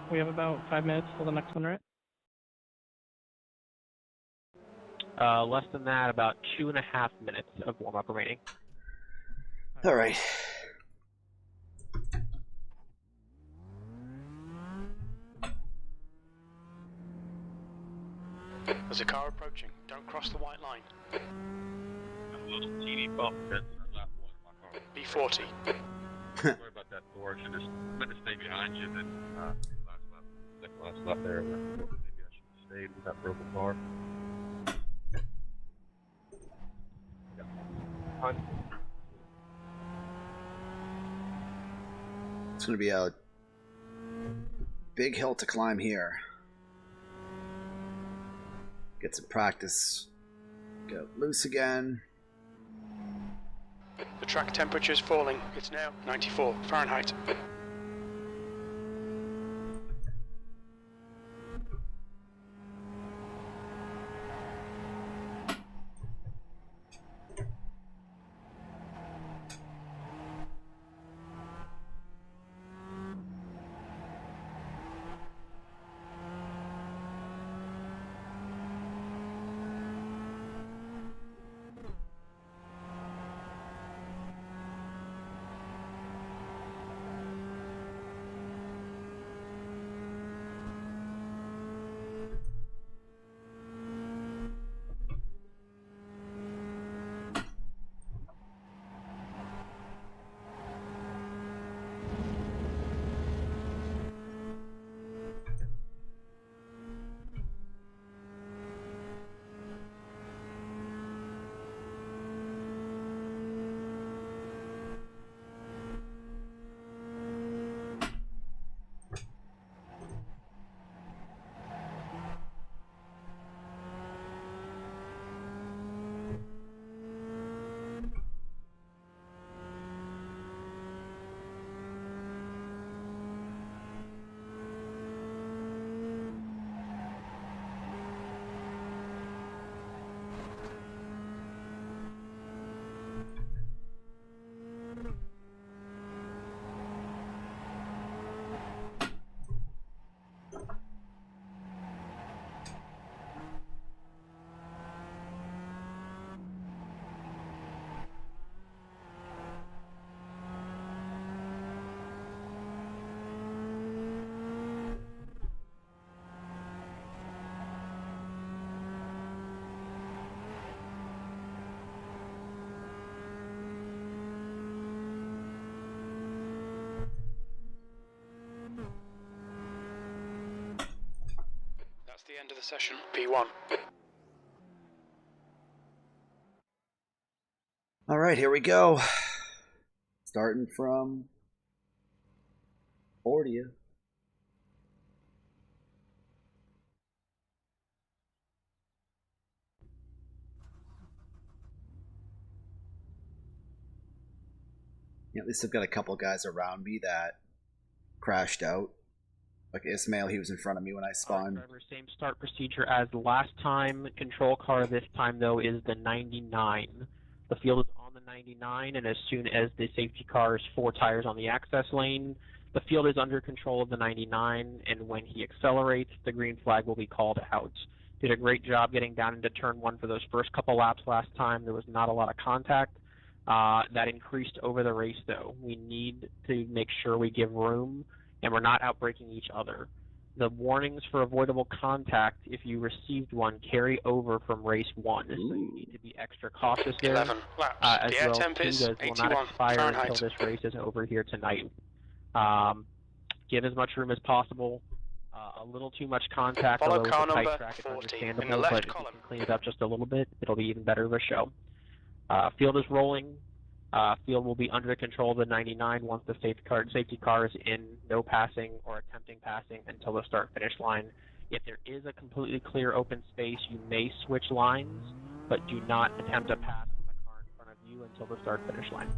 We have about 5 minutes till the next one, right? Less than that, about 2.5 minutes of warm-up remaining. All right. There's a car approaching. Don't cross the white line. A little teeny bump that's on lap one of my car. B40. Sorry about that, Thor. I should have meant to stay behind you. Then last lap there. Maybe I should have stayed with that purple car. It's going to be a big hill to climb here. Get some practice. Get loose again. The track temperature is falling. It's now 94 Fahrenheit. That's the end of the session. P1. All right, here we go. Starting from 40th. Yeah, at least I've got a couple guys around me that crashed out. Like Ismail, he was in front of me when I spawned. Driver, same start procedure as last time. Control car this time, though, is the 99. The field is on the 99, and as soon as the safety car is 4 tires on the access lane, the field is under control of the 99, and when he accelerates, the green flag will be called out. Did a great job getting down into turn 1 for those first couple laps last time. There was not a lot of contact. That increased over the race, though. We need to make sure we give room and we're not outbraking each other. The warnings for avoidable contact, if you received one, carry over from race 1, so you need to be extra cautious there. 11 laps. As The air well, temp too, is those will not 81 expire Fahrenheit. until this race is over here tonight. Give as much room as possible. A little too much contact, Follow although car it's a tight number track, it's 40 understandable, in the left but if column. you can clean it up just a little bit, it'll be even better of a show. Field is rolling. Field will be under control of the 99 once the safety car is in, no passing or attempting passing until the start-finish line. If there is a completely clear open space, you may switch lines, but do not attempt to pass on the car in front of you until the start-finish line.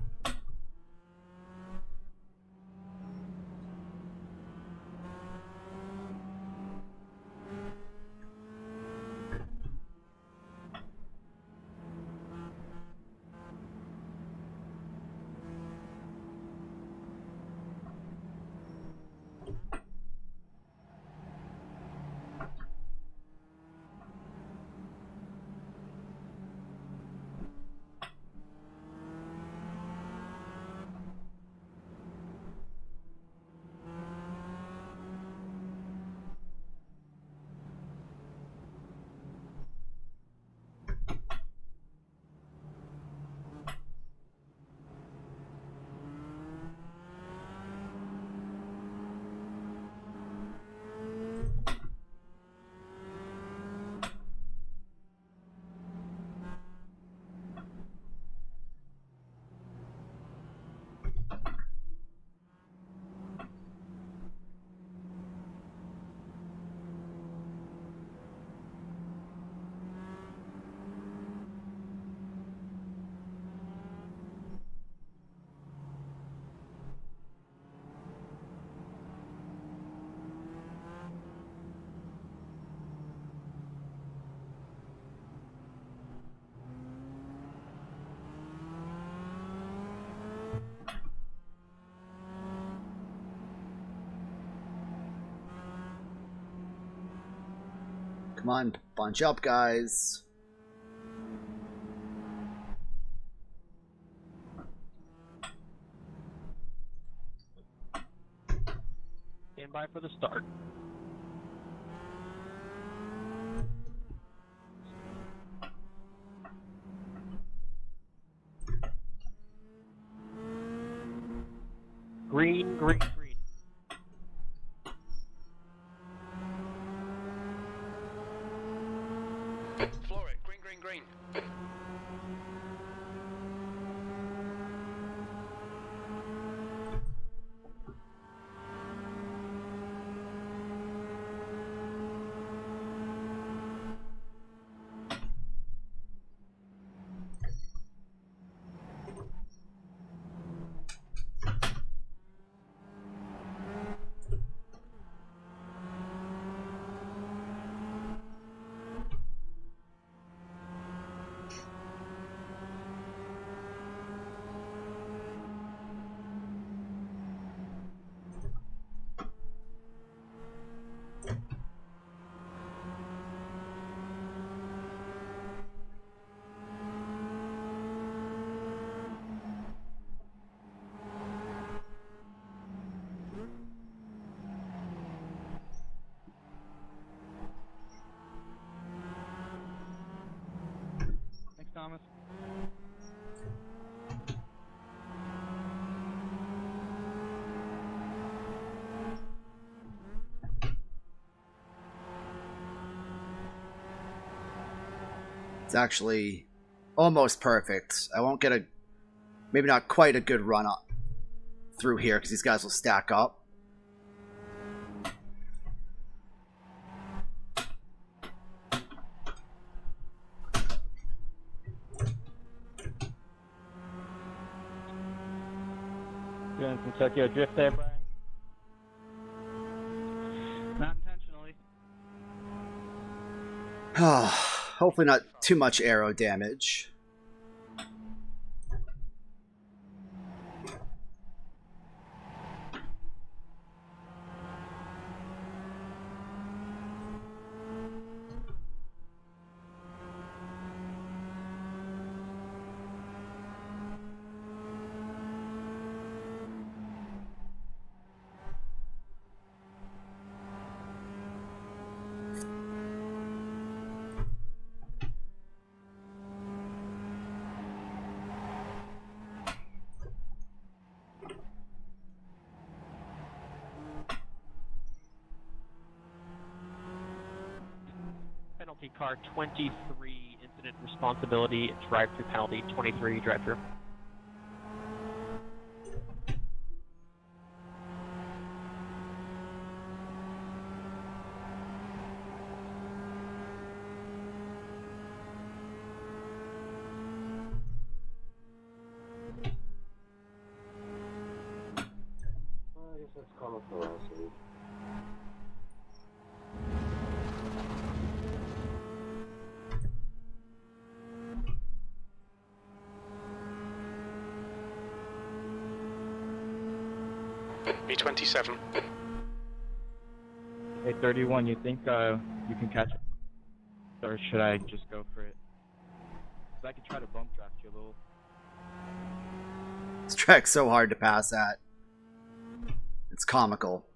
Come on, bunch up, guys. Stand by for the start. Green, green, green. Floor it. Green, green, green. Thanks, Thomas. It's actually almost perfect. I won't get maybe not quite a good run through here because these guys will stack up. Doing some Tokyo drift there, Brian? Not intentionally. Hopefully not too much aero damage. Penalty car 23, incident responsibility, drive-through penalty 23, drive-through. Well, I guess that's common for last week. B27. Hey, 31, you think you can catch it? Or should I just go for it? 'Cause I could try to bump draft you a little. This track's so hard to pass at. It's comical.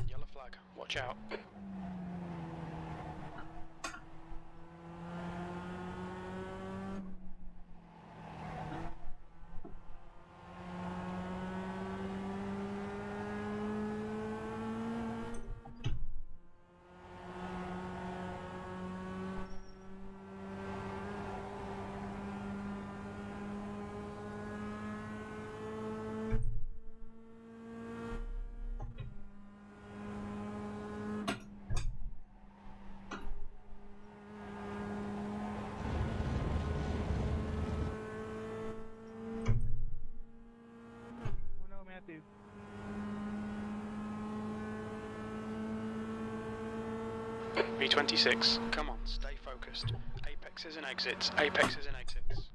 Yellow flag. Watch out. Oh no, Matthew. B26. Come on, stay focused. Apexes and exits. Apexes and exits.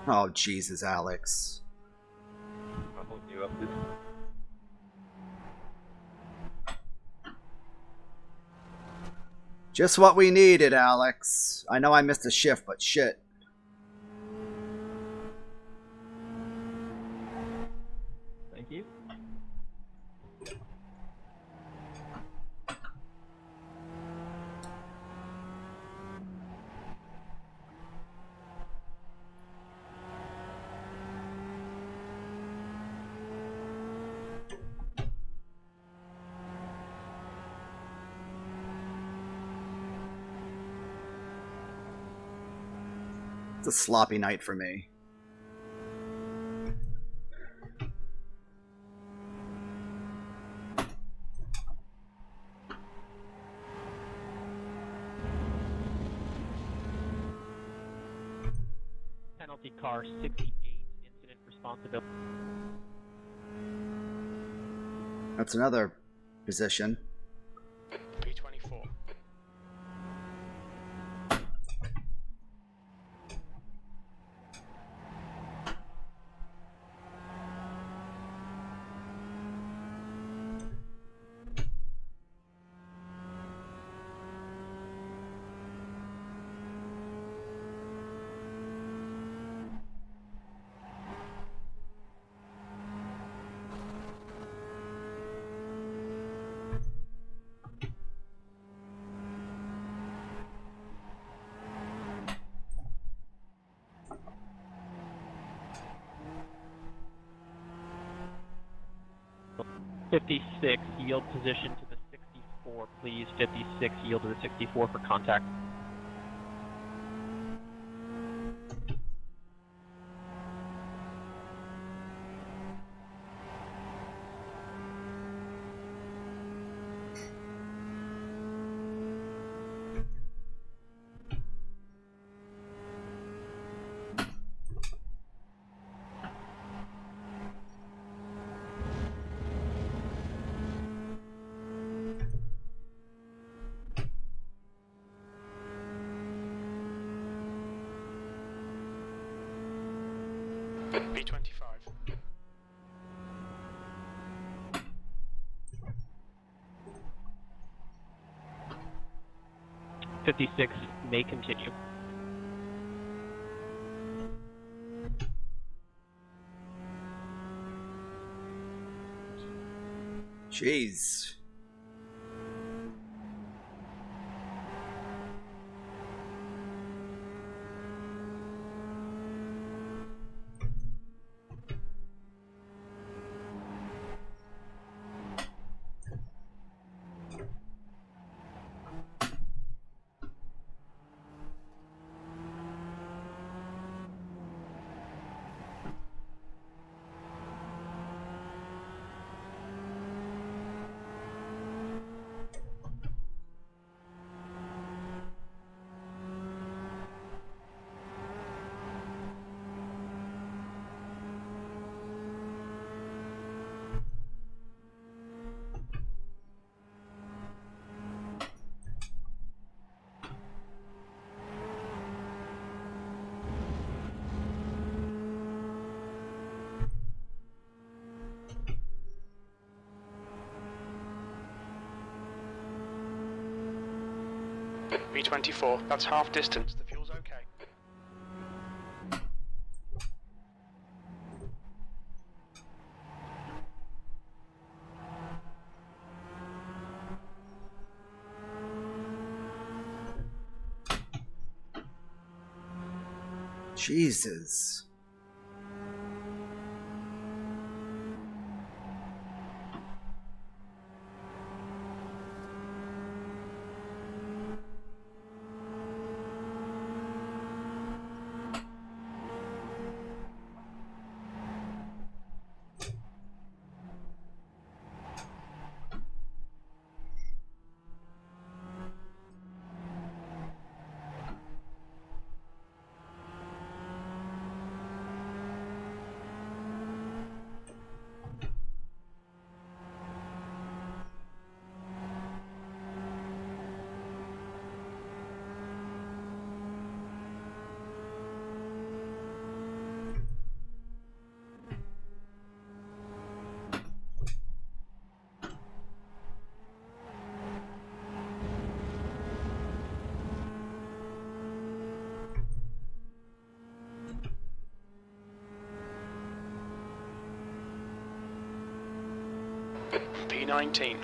Oh, Jesus, Alex. I'll hold you up. Just what we needed, Alex. I know I missed a shift, but shit. Thank you. It's a sloppy night for me. Penalty car 68, incident responsibility. That's another position. B24. 56, yield position to the 64, please. 56, yield to the 64 for contact. B25. 56 may continue. Jeez. B24, that's half distance. The fuel's okay. Jesus. B19.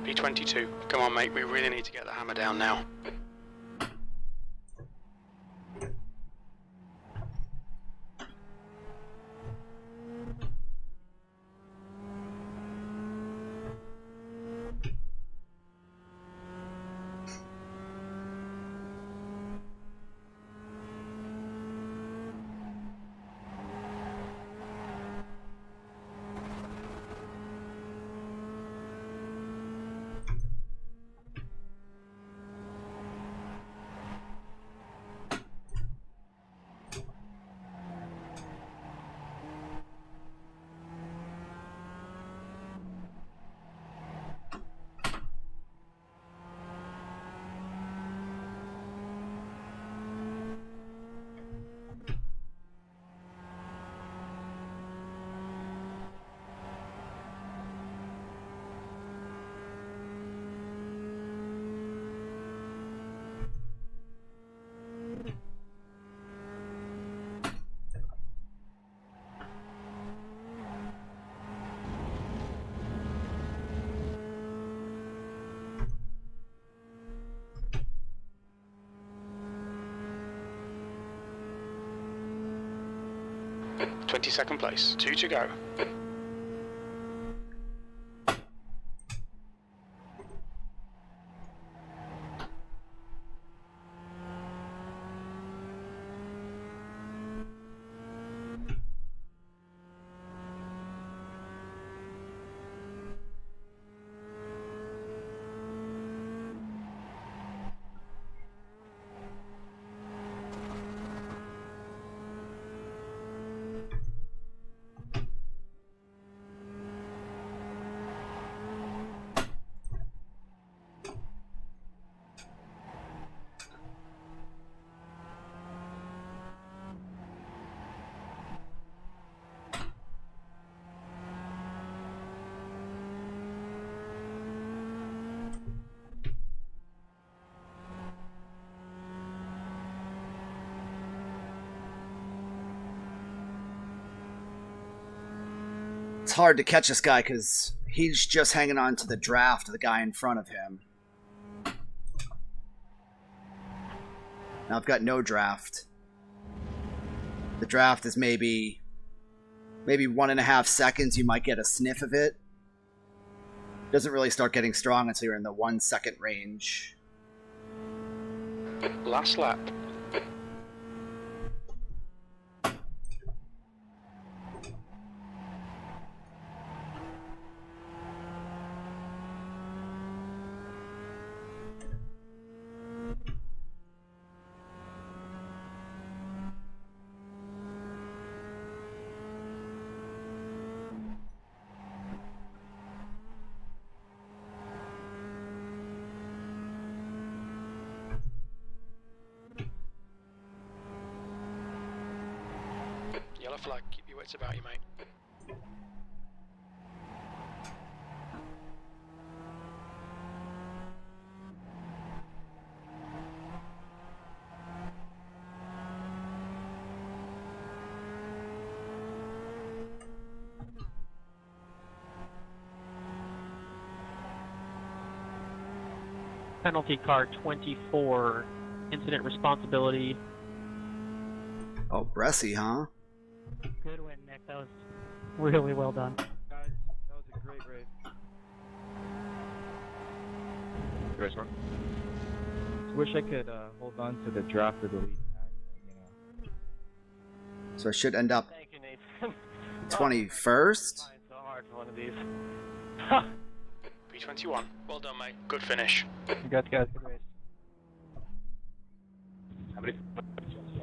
B22. Come on, mate. We really need to get the hammer down now. 22nd place. 2 to go. It's hard to catch this guy because he's just hanging on to the draft of the guy in front of him. Now I've got no draft. The draft is maybe 1.5 seconds. You might get a sniff of it. Doesn't really start getting strong until you're in the 1 second range. Last lap. Yellow flag, keep your wits about you, mate. Penalty car 24, incident responsibility. Oh, Bressy, huh? Good win, Nick. That was really well done. Guys, that was a great race. Race one. Wish I could hold on to the draft of the lead tag, you know. So I should end up Thank you, Nathan. 21st. Trying so hard for one of these. P21. Well done, mate. Good finish. Congrats, guys. Good race. How many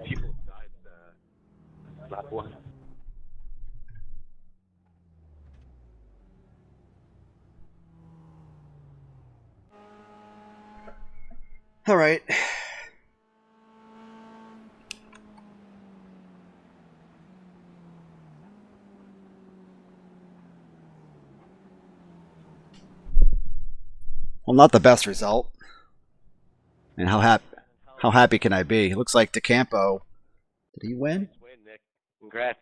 people died lap one? All right. Well, not the best result. And how happy can I be? It looks like DeCampo. Did he win? Nice win, Nick. Congrats.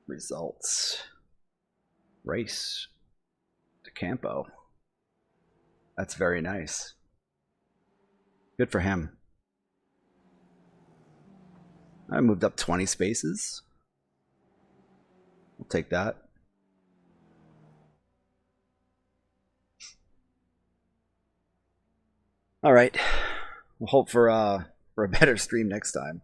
Results. Race. DeCampo. That's very nice. Good for him. I moved up 20 spaces. We'll take that. All right. We'll hope for a better stream next time.